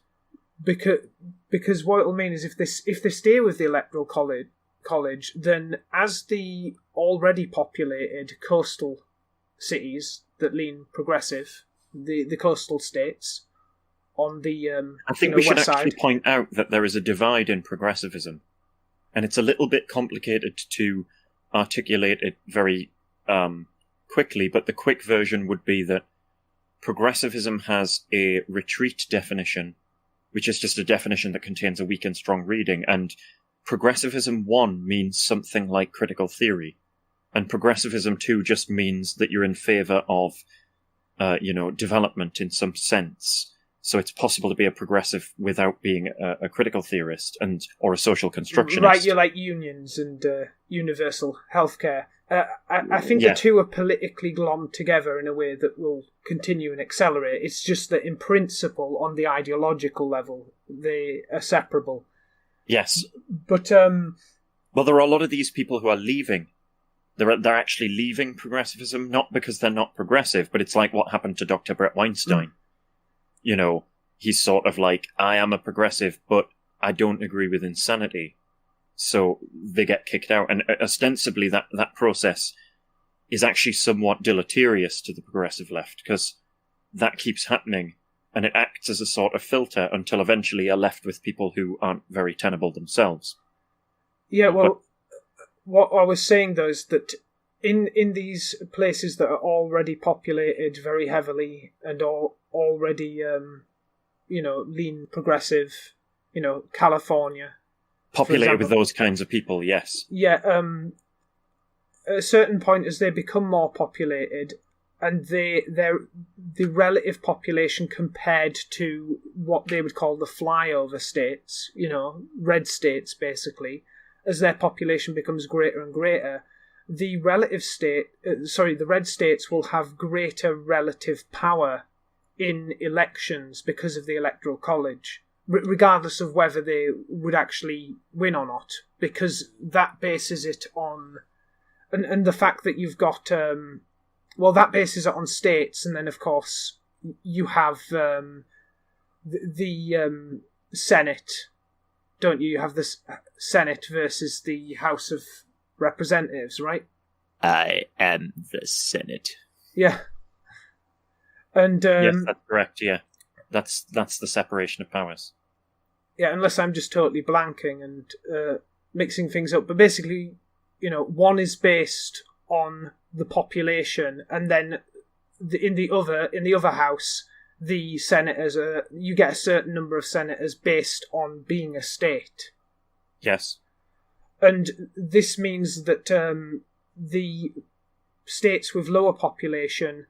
Because what it'll mean is if they stay with the Electoral College, then as the already populated coastal cities that lean progressive, the coastal states on the I think we should west actually side, point out that there is a divide in progressivism, and it's a little bit complicated to articulate it very quickly, but the quick version would be that progressivism has a retreat definition which is just a definition that contains a weak and strong reading. And Progressivism 1 means something like critical theory. And Progressivism 2 just means that you're in favour of, development in some sense. So it's possible to be a progressive without being a critical theorist or a social constructionist. Right, you're like unions and universal healthcare. I think the two are politically glommed together in a way that will continue and accelerate. It's just that in principle, on the ideological level, they are separable. Yes. But well, there are a lot of these people who are leaving. They're actually leaving progressivism, not because they're not progressive, but it's like what happened to Dr. Brett Weinstein. He's sort of like, I am a progressive, but I don't agree with insanity. So they get kicked out. And ostensibly that process is actually somewhat deleterious to the progressive left, because that keeps happening and it acts as a sort of filter until eventually you're left with people who aren't very tenable themselves. Yeah, well, what I was saying, though, is that in these places that are already populated very heavily and already, lean progressive, California. Populated with those kinds of people, yes. Yeah, at a certain point, as they become more populated, and the relative population compared to what they would call the flyover states, red states, basically, as their population becomes greater and greater, the red states will have greater relative power in elections because of the Electoral College, regardless of whether they would actually win or not, because that bases it on, and the fact that you've got, that bases it on states, and then of course you have the Senate, don't you? You have the Senate versus the House of Representatives, right? I am the Senate. Yeah. And yes, that's correct. Yeah, that's the separation of powers. Yeah, unless I'm just totally blanking and mixing things up. But basically, one is based on the population, and then in the other house, the senators you get a certain number of senators based on being a state. Yes. And this means that the states with lower population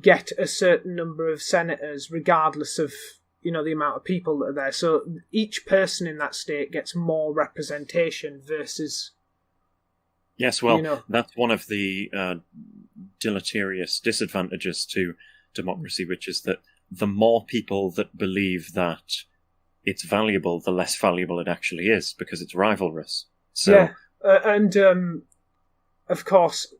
get a certain number of senators regardless of, the amount of people that are there. So each person in that state gets more representation versus... Yes, well, that's one of the deleterious disadvantages to democracy, which is that the more people that believe that it's valuable, the less valuable it actually is, because it's rivalrous. So, yeah, and of course,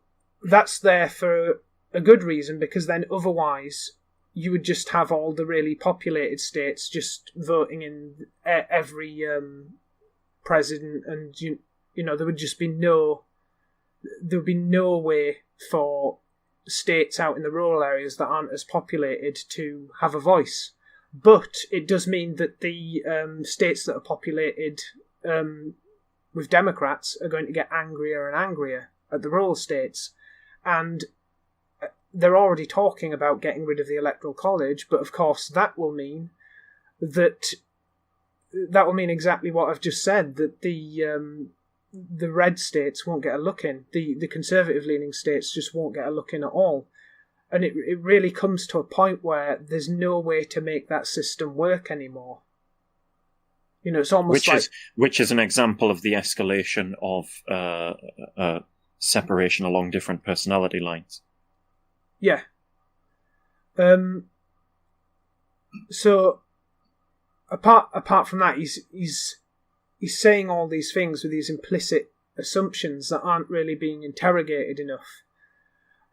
that's there for a good reason, because then otherwise you would just have all the really populated states just voting in every president, and there would just be no way for states out in the rural areas that aren't as populated to have a voice. But it does mean that the states that are populated with Democrats are going to get angrier and angrier at the rural states. And they're already talking about getting rid of the Electoral College, but of course that will mean exactly what I've just said, that the red states won't get a look in. The conservative-leaning states just won't get a look in at all. And it really comes to a point where there's no way to make that system work anymore. It's almost which is an example of the escalation of separation along different personality lines. Yeah. So apart from that, he's saying all these things with these implicit assumptions that aren't really being interrogated enough.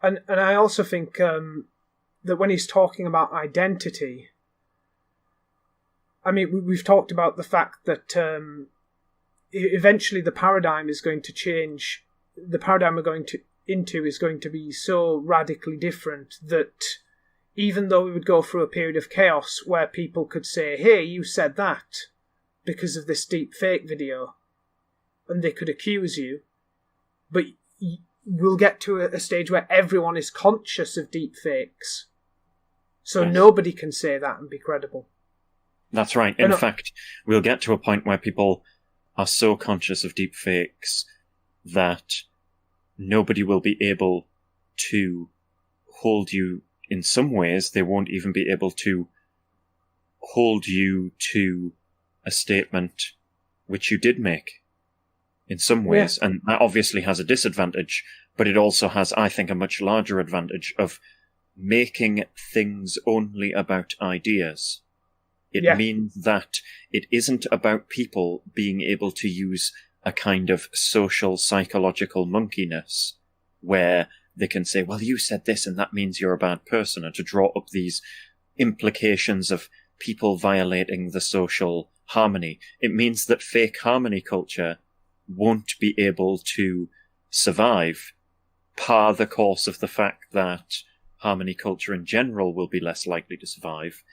And I also think that when he's talking about identity, I mean, we've talked about the fact that eventually the paradigm is going to change. The paradigm we're going into is going to be so radically different that even though we would go through a period of chaos where people could say, hey, you said that because of this deep fake video, and they could accuse you, but we'll get to a stage where everyone is conscious of deep fakes, so nobody can say that and be credible. That's right. In fact, we'll get to a point where people are so conscious of deepfakes that nobody will be able to hold you. In some ways, they won't even be able to hold you to a statement which you did make in some ways. Yeah. And that obviously has a disadvantage, but it also has, I think, a much larger advantage of making things only about ideas. It means that it isn't about people being able to use a kind of social psychological monkeyness where they can say, well, you said this and that means you're a bad person, and to draw up these implications of people violating the social harmony. It means that fake harmony culture won't be able to survive, par the course of the fact that harmony culture in general will be less likely to survive.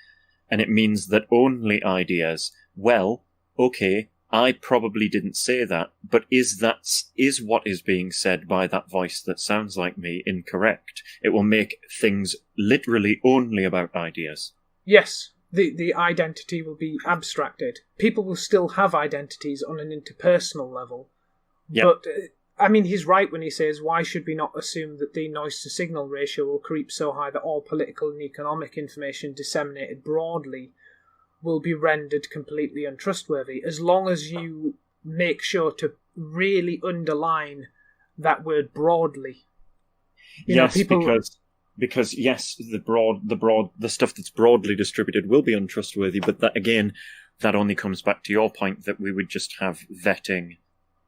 And it means that only ideas, well, okay, I probably didn't say that, but is what is being said by that voice that sounds like me incorrect? It will make things literally only about ideas. Yes, the identity will be abstracted. People will still have identities on an interpersonal level. Yep. But, I mean, he's right when he says, why should we not assume that the noise-to-signal ratio will creep so high that all political and economic information disseminated broadly will be rendered completely untrustworthy, as long as you make sure to really underline that word broadly. Because yes, the stuff that's broadly distributed will be untrustworthy, but that again, that only comes back to your point that we would just have vetting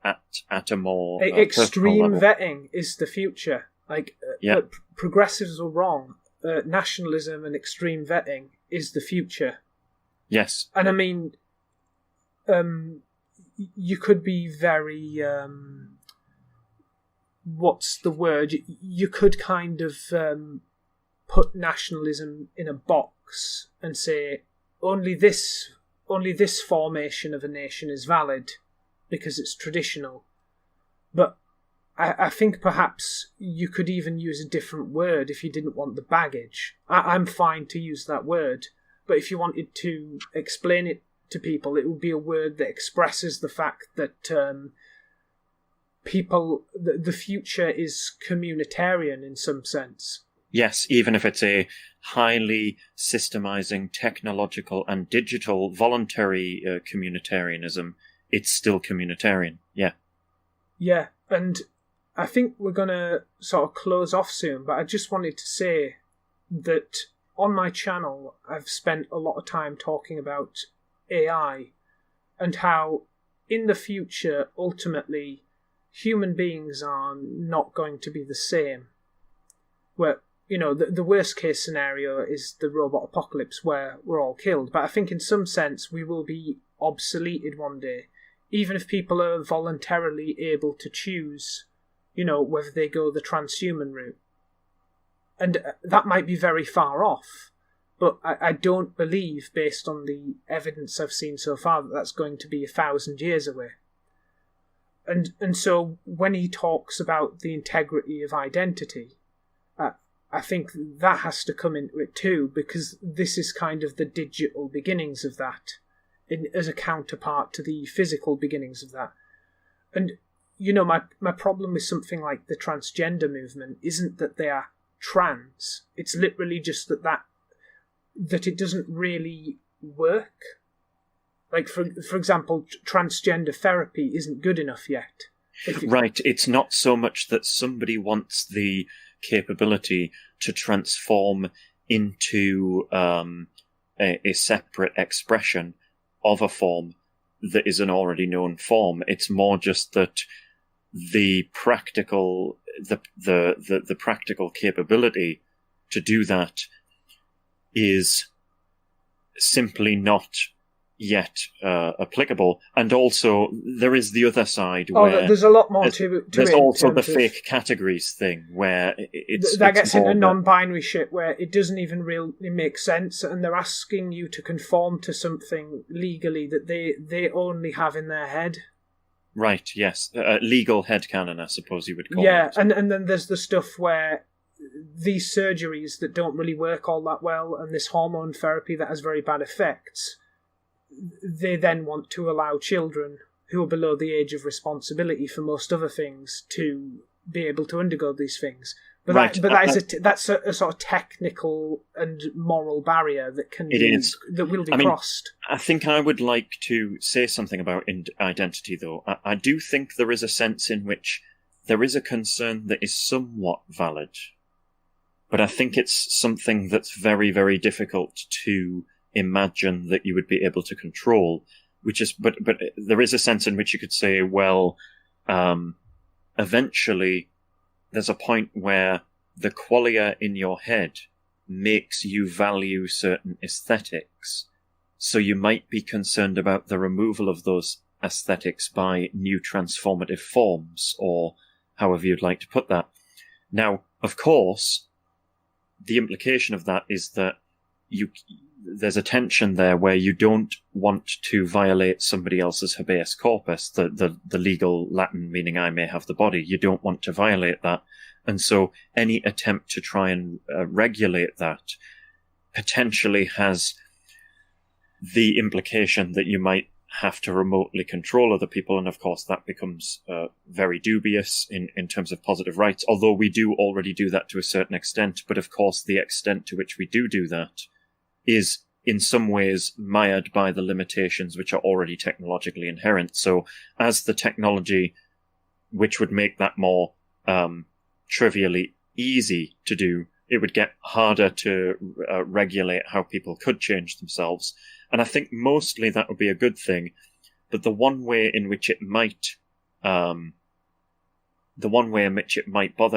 at a more extreme vetting is the future. Progressives are wrong. Nationalism and extreme vetting is the future. Yes. And I mean, you could be very, what's the word? You could kind of put nationalism in a box and say, only this formation of a nation is valid because it's traditional. But I think perhaps you could even use a different word if you didn't want the baggage. I'm fine to use that word. But if you wanted to explain it to people, it would be a word that expresses the fact that the future is communitarian in some sense. Yes, even if it's a highly systemizing technological and digital voluntary communitarianism, it's still communitarian. Yeah. Yeah, and I think we're going to sort of close off soon, but I just wanted to say that on my channel, I've spent a lot of time talking about AI and how in the future, ultimately, human beings are not going to be the same. Where, the worst case scenario is the robot apocalypse where we're all killed. But I think in some sense we will be obsoleted one day. Even if people are voluntarily able to choose, whether they go the transhuman route. And that might be very far off, but I don't believe, based on the evidence I've seen so far, that that's going to be 1,000 years away. And so when he talks about the integrity of identity, I think that has to come into it too, because this is kind of the digital beginnings of that, as a counterpart to the physical beginnings of that. And, my problem with something like the transgender movement isn't that they are trans. It's literally just that it doesn't really work. Like, for example, transgender therapy isn't good enough yet. Right, it's not so much that somebody wants the capability to transform into a separate expression of a form that is an already known form. It's more just that the practical capability to do that is simply not yet applicable. And also there is the other side where there's a lot more to there's it. Also the fake categories thing where it's gets into non-binary shit where it doesn't even really make sense, and they're asking you to conform to something legally that they only have in their head. Right, yes. Legal headcanon, I suppose you would call it. Yeah, and then there's the stuff where these surgeries that don't really work all that well, and this hormone therapy that has very bad effects, they then want to allow children who are below the age of responsibility for most other things to be able to undergo these things. But Right. that's a sort of technical and moral barrier that that will be crossed. I think I would like to say something about identity, though. I do think there is a sense in which there is a concern that is somewhat valid, but I think it's something that's very, very difficult to imagine that you would be able to control. But there is a sense in which you could say, well, eventually there's a point where the qualia in your head makes you value certain aesthetics. So you might be concerned about the removal of those aesthetics by new transformative forms, or however you'd like to put that. Now, of course, the implication of that is that there's a tension there where you don't want to violate somebody else's habeas corpus, the legal Latin meaning I may have the body. You don't want to violate that. And so any attempt to try and regulate that potentially has the implication that you might have to remotely control other people. And of course, that becomes very dubious in terms of positive rights, although we do already do that to a certain extent. But of course, the extent to which we do that is in some ways mired by the limitations which are already technologically inherent. So as the technology which would make that more trivially easy to do, it would get harder to regulate how people could change themselves. And I think mostly that would be a good thing. But the one way in which it might bother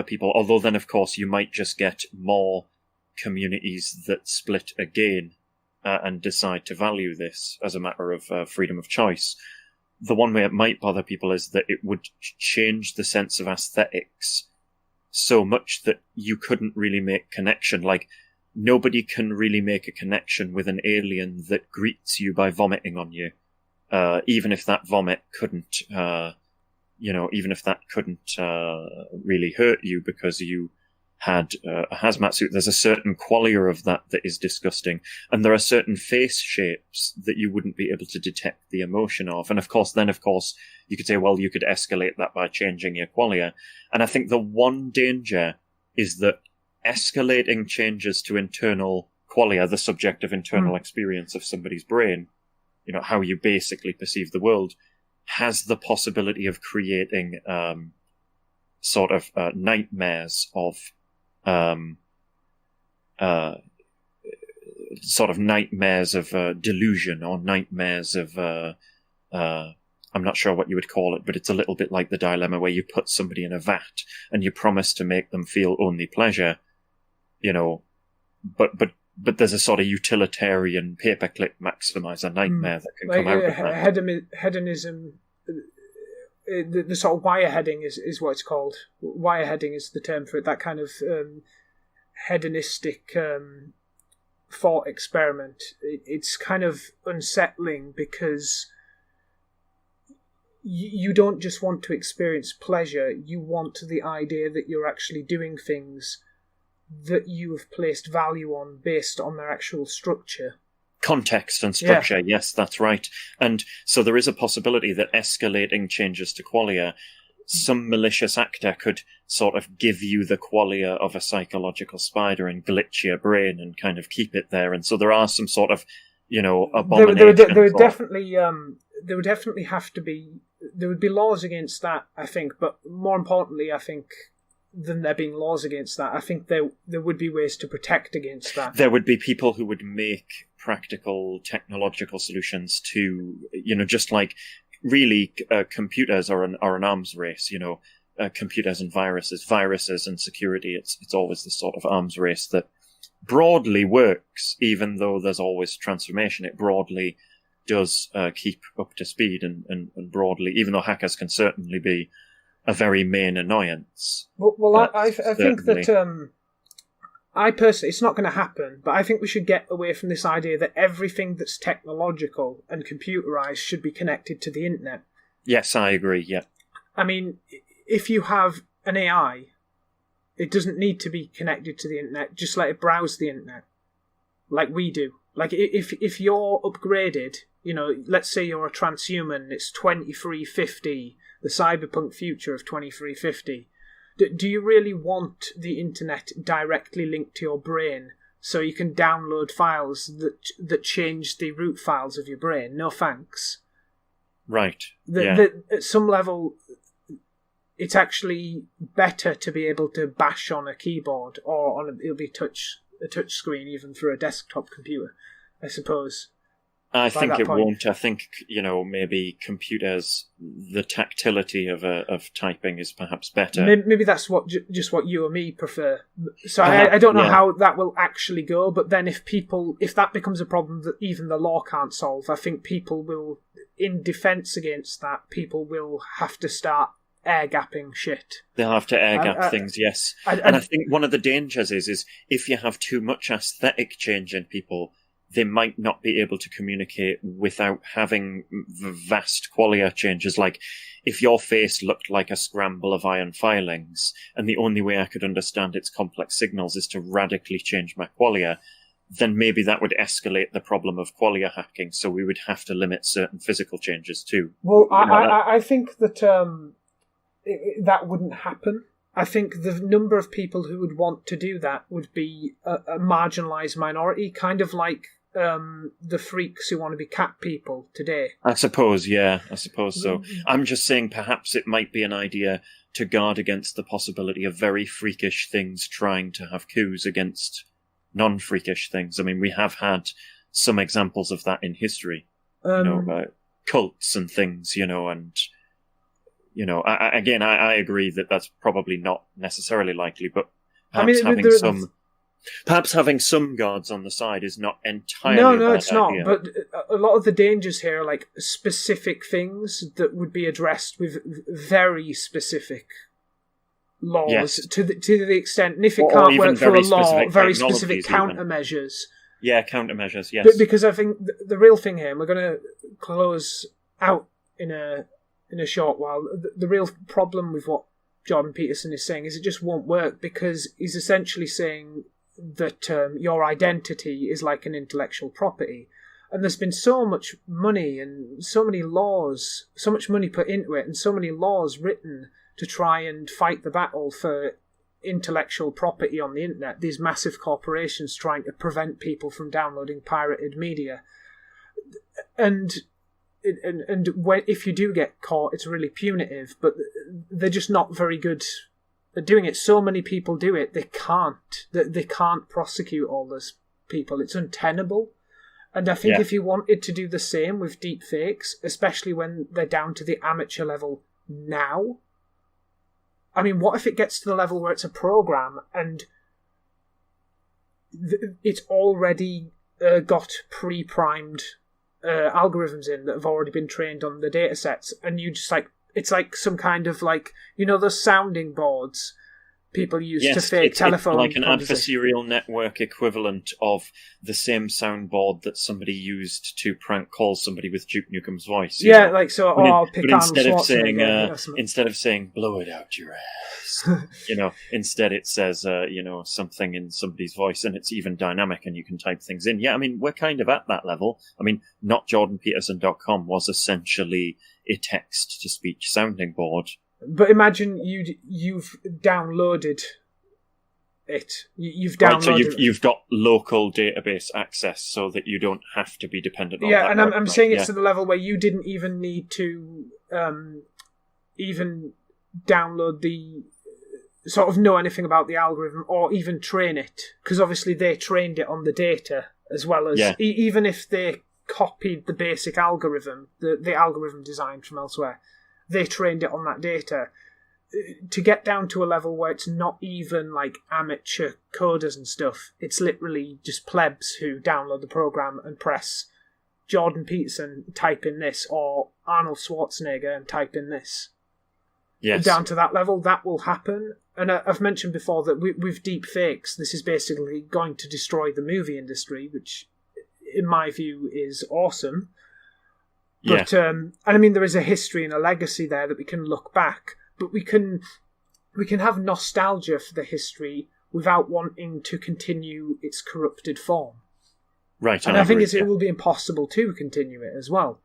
people, although then of course you might just get more communities that split again and decide to value this as a matter of freedom of choice. The one way it might bother people is that it would change the sense of aesthetics so much that you couldn't really make connection. Like, nobody can really make a connection with an alien that greets you by vomiting on you, even if that vomit couldn't, really hurt you because you had a hazmat suit. There's a certain qualia of that is disgusting. And there are certain face shapes that you wouldn't be able to detect the emotion of. And of course, you could say, well, you could escalate that by changing your qualia. And I think the one danger is that escalating changes to internal qualia, the subjective internal experience of somebody's brain, how you basically perceive the world, has the possibility of creating nightmares of delusion, or nightmares of I'm not sure what you would call it, but it's a little bit like the dilemma where you put somebody in a vat and you promise to make them feel only pleasure, but there's a sort of utilitarian paperclip maximizer nightmare that can come out of that. Hedonism, the sort of wireheading is what it's called. Wireheading is the term for it. That kind of hedonistic thought experiment. It's kind of unsettling because you don't just want to experience pleasure. You want the idea that you're actually doing things that you have placed value on based on their actual structure. Context and structure, yes, that's right. And so there is a possibility that escalating changes to qualia, some malicious actor could sort of give you the qualia of a psychological spider and glitch your brain and kind of keep it there. And so there are some sort of, abominations. There would be laws against that, I think. But more importantly, I think, than there being laws against that, I think there would be ways to protect against that. There would be people who would make practical technological solutions to, just like really computers are an arms race, computers and viruses and security. It's always this sort of arms race that broadly works, even though there's always transformation. It broadly does keep up to speed and broadly, even though hackers can certainly be a very main annoyance. Well, I think that I personally, it's not going to happen, but I think we should get away from this idea that everything that's technological and computerized should be connected to the internet. Yes, I agree, yeah. I mean, if you have an AI, it doesn't need to be connected to the internet. Just let it browse the internet, like we do. Like, if you're upgraded, let's say you're a transhuman, it's 2350, the cyberpunk future of 2350. Do you really want the internet directly linked to your brain so you can download files that change the root files of your brain? No thanks. Right. At some level, it's actually better to be able to bash on a keyboard or it'll be a touch screen even for a desktop computer, I suppose. I think it won't. I think, maybe computers, the tactility of typing is perhaps better. Maybe that's just what you or me prefer. So I don't know how that will actually go, but then if that becomes a problem that even the law can't solve, I think people will, in defence against that, people will have to start air-gapping shit. They'll have to air-gap things, yes. And I think one of the dangers is if you have too much aesthetic change in people, they might not be able to communicate without having the vast qualia changes. Like, if your face looked like a scramble of iron filings, and the only way I could understand its complex signals is to radically change my qualia, then maybe that would escalate the problem of qualia hacking, so we would have to limit certain physical changes too. Well, I think that that wouldn't happen. I think the number of people who would want to do that would be a marginalised minority, kind of like the freaks who want to be cat people today. I suppose so. I'm just saying perhaps it might be an idea to guard against the possibility of very freakish things trying to have coups against non-freakish things. I mean, we have had some examples of that in history. Cults and things, and... I agree that that's probably not necessarily likely, but perhaps having some guards on the side is not entirely a bad it's not. idea. But a lot of the dangers here are like specific things that would be addressed with very specific laws, yes. to the extent, and if it can't work for a law, very specific countermeasures. Yeah, countermeasures, yes. Because I think the real thing here, and we're going to close out in a short while, the real problem with what Jordan Peterson is saying is it just won't work, because he's essentially saying that your identity is like an intellectual property. And there's been so much money and so many laws, so much money put into it, and so many laws written to try and fight the battle for intellectual property on the internet. These massive corporations trying to prevent people from downloading pirated media. And if you do get caught, it's really punitive, but they're just not very good at doing it. So many people do it, they can't prosecute all those people. It's untenable. And I think if you wanted to do the same with deep fakes, especially when they're down to the amateur level now, I mean, what if it gets to the level where it's a program and it's already got pre-primed algorithms in that have already been trained on the data sets, and you just it's like some kind of those sounding boards people use to fake telephone it's like an adversarial network equivalent of the same soundboard that somebody used to prank call somebody with Duke Nukem's voice. I'll pick but instead of saying blow it out your ass, instead it says something in somebody's voice, and it's even dynamic and you can type things in. I mean, we're kind of at that level. I mean, NotJordanPeterson.com was essentially a text-to-speech sounding board. But imagine you've downloaded it. You've downloaded. Right, so you've got local database access, so that you don't have to be dependent on that. Yeah, and I'm saying it's to the level where you didn't even need to even download the sort of know anything about the algorithm or even train it, because obviously they trained it on the data as well as even if they copied the basic algorithm, the algorithm designed from elsewhere. They trained it on that data. To get down to a level where it's not even like amateur coders and stuff, it's literally just plebs who download the program and press Jordan Peterson, type in this, or Arnold Schwarzenegger and type in this. Yes. Down to that level, that will happen. And I've mentioned before that with deep fakes, this is basically going to destroy the movie industry, which in my view is awesome. But, and I mean, there is a history and a legacy there that we can look back, but we can have nostalgia for the history without wanting to continue its corrupted form. Right, And I think agree, it will be impossible to continue it as well.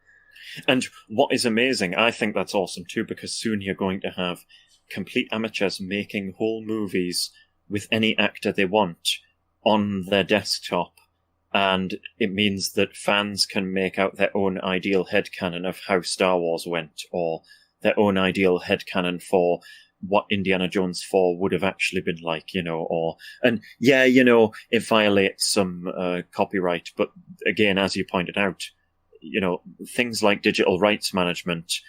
And what is amazing, I think that's awesome too, because soon you're going to have complete amateurs making whole movies with any actor they want on their desktop, and it means that fans can make out their own ideal headcanon of how Star Wars went, or their own ideal headcanon for what Indiana Jones 4 would have actually been like, it violates some copyright, but again, as you pointed out, things like digital rights management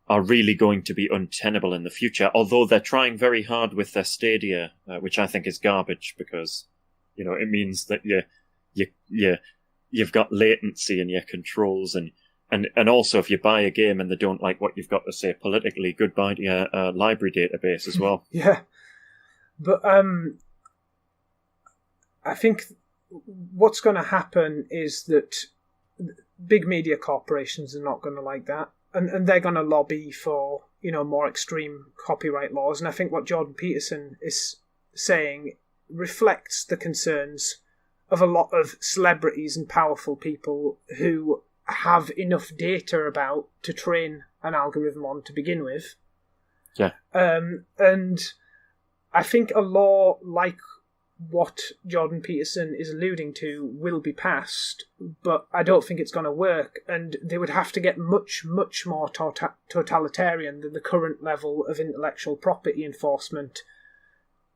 are really going to be untenable in the future, although they're trying very hard with their Stadia, which I think is garbage, because, it means that you've got latency in your controls, and also if you buy a game and they don't like what you've got to say politically, goodbye to your library database as well. Yeah. But I think what's going to happen is that big media corporations are not going to like that, and they're going to lobby for more extreme copyright laws. And I think what Jordan Peterson is saying reflects the concerns of a lot of celebrities and powerful people who have enough data to train an algorithm on to begin with. Yeah. And I think a law like what Jordan Peterson is alluding to will be passed, but I don't think it's going to work, and they would have to get much, much more totalitarian than the current level of intellectual property enforcement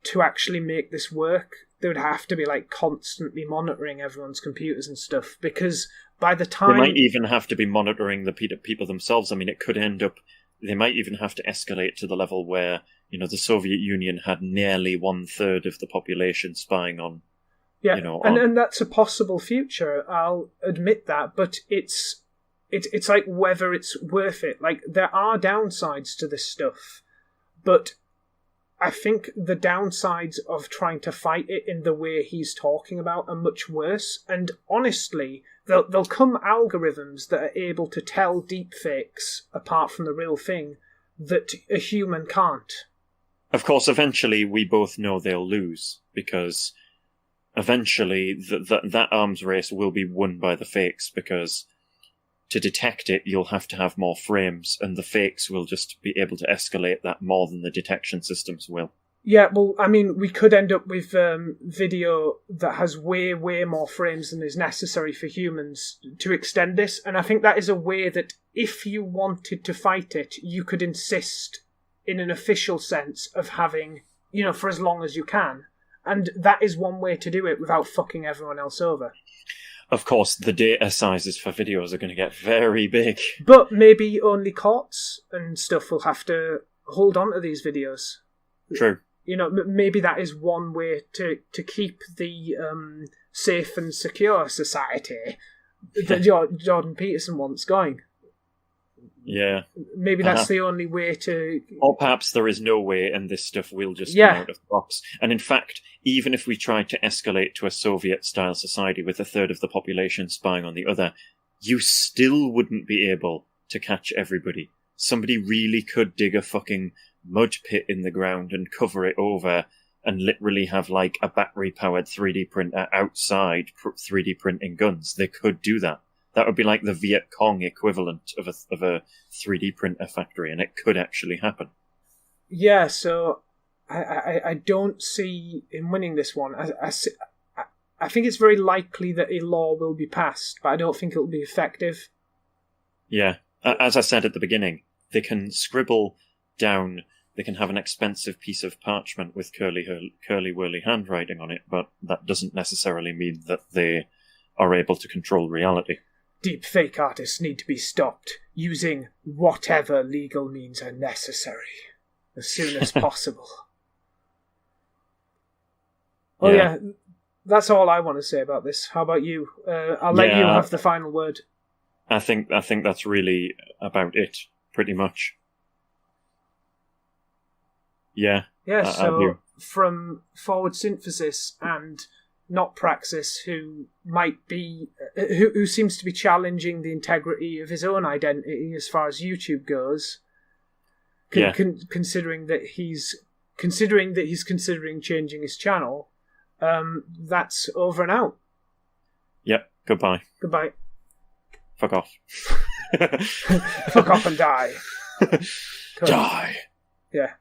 to actually make this work. They would have to be constantly monitoring everyone's computers and stuff, because by the time... They might even have to be monitoring the people themselves. I mean, it could end up... They might even have to escalate to the level where, the Soviet Union had nearly 1/3 of the population spying on... Yeah, and that's a possible future, I'll admit that, but it's whether it's worth it. There are downsides to this stuff, but I think the downsides of trying to fight it in the way he's talking about are much worse. And honestly, there'll come algorithms that are able to tell deepfakes apart from the real thing that a human can't. Of course, eventually we both know they'll lose, because eventually that arms race will be won by the fakes, because to detect it, you'll have to have more frames, and the fakes will just be able to escalate that more than the detection systems will. Yeah, well, I mean, we could end up with video that has way, way more frames than is necessary for humans to extend this, and I think that is a way that if you wanted to fight it, you could insist in an official sense of having, for as long as you can. And that is one way to do it without fucking everyone else over. Of course, the data sizes for videos are going to get very big. But maybe only courts and stuff will have to hold on to these videos. True. Maybe that is one way to keep the safe and secure society that Jordan Peterson wants going. Yeah. Maybe that's the only way to... Or perhaps there is no way, and this stuff will just come out of the box. And in fact, even if we tried to escalate to a Soviet-style society with 1/3 of the population spying on the other, you still wouldn't be able to catch everybody. Somebody really could dig a fucking mud pit in the ground and cover it over and literally have a battery-powered 3D printer outside 3D printing guns. They could do that. That would be like the Viet Cong equivalent of a 3D printer factory, and it could actually happen. Yeah, so I don't see him winning this one. I think it's very likely that a law will be passed, but I don't think it will be effective. Yeah, as I said at the beginning, they can scribble down, they can have an expensive piece of parchment with curly-whirly handwriting on it, but that doesn't necessarily mean that they are able to control reality. Deep fake artists need to be stopped using whatever legal means are necessary as soon as possible. Oh yeah, that's all I want to say about this. How about you? I'll let you have the final word. I think that's really about it, pretty much. Yeah. Yeah, so from Forward Synthesis and Not Praxxis, who seems to be challenging the integrity of his own identity as far as YouTube goes, considering that he's considering changing his channel, that's over and out. Yep. Goodbye. Goodbye. Fuck off. Fuck off and die. Die. Yeah.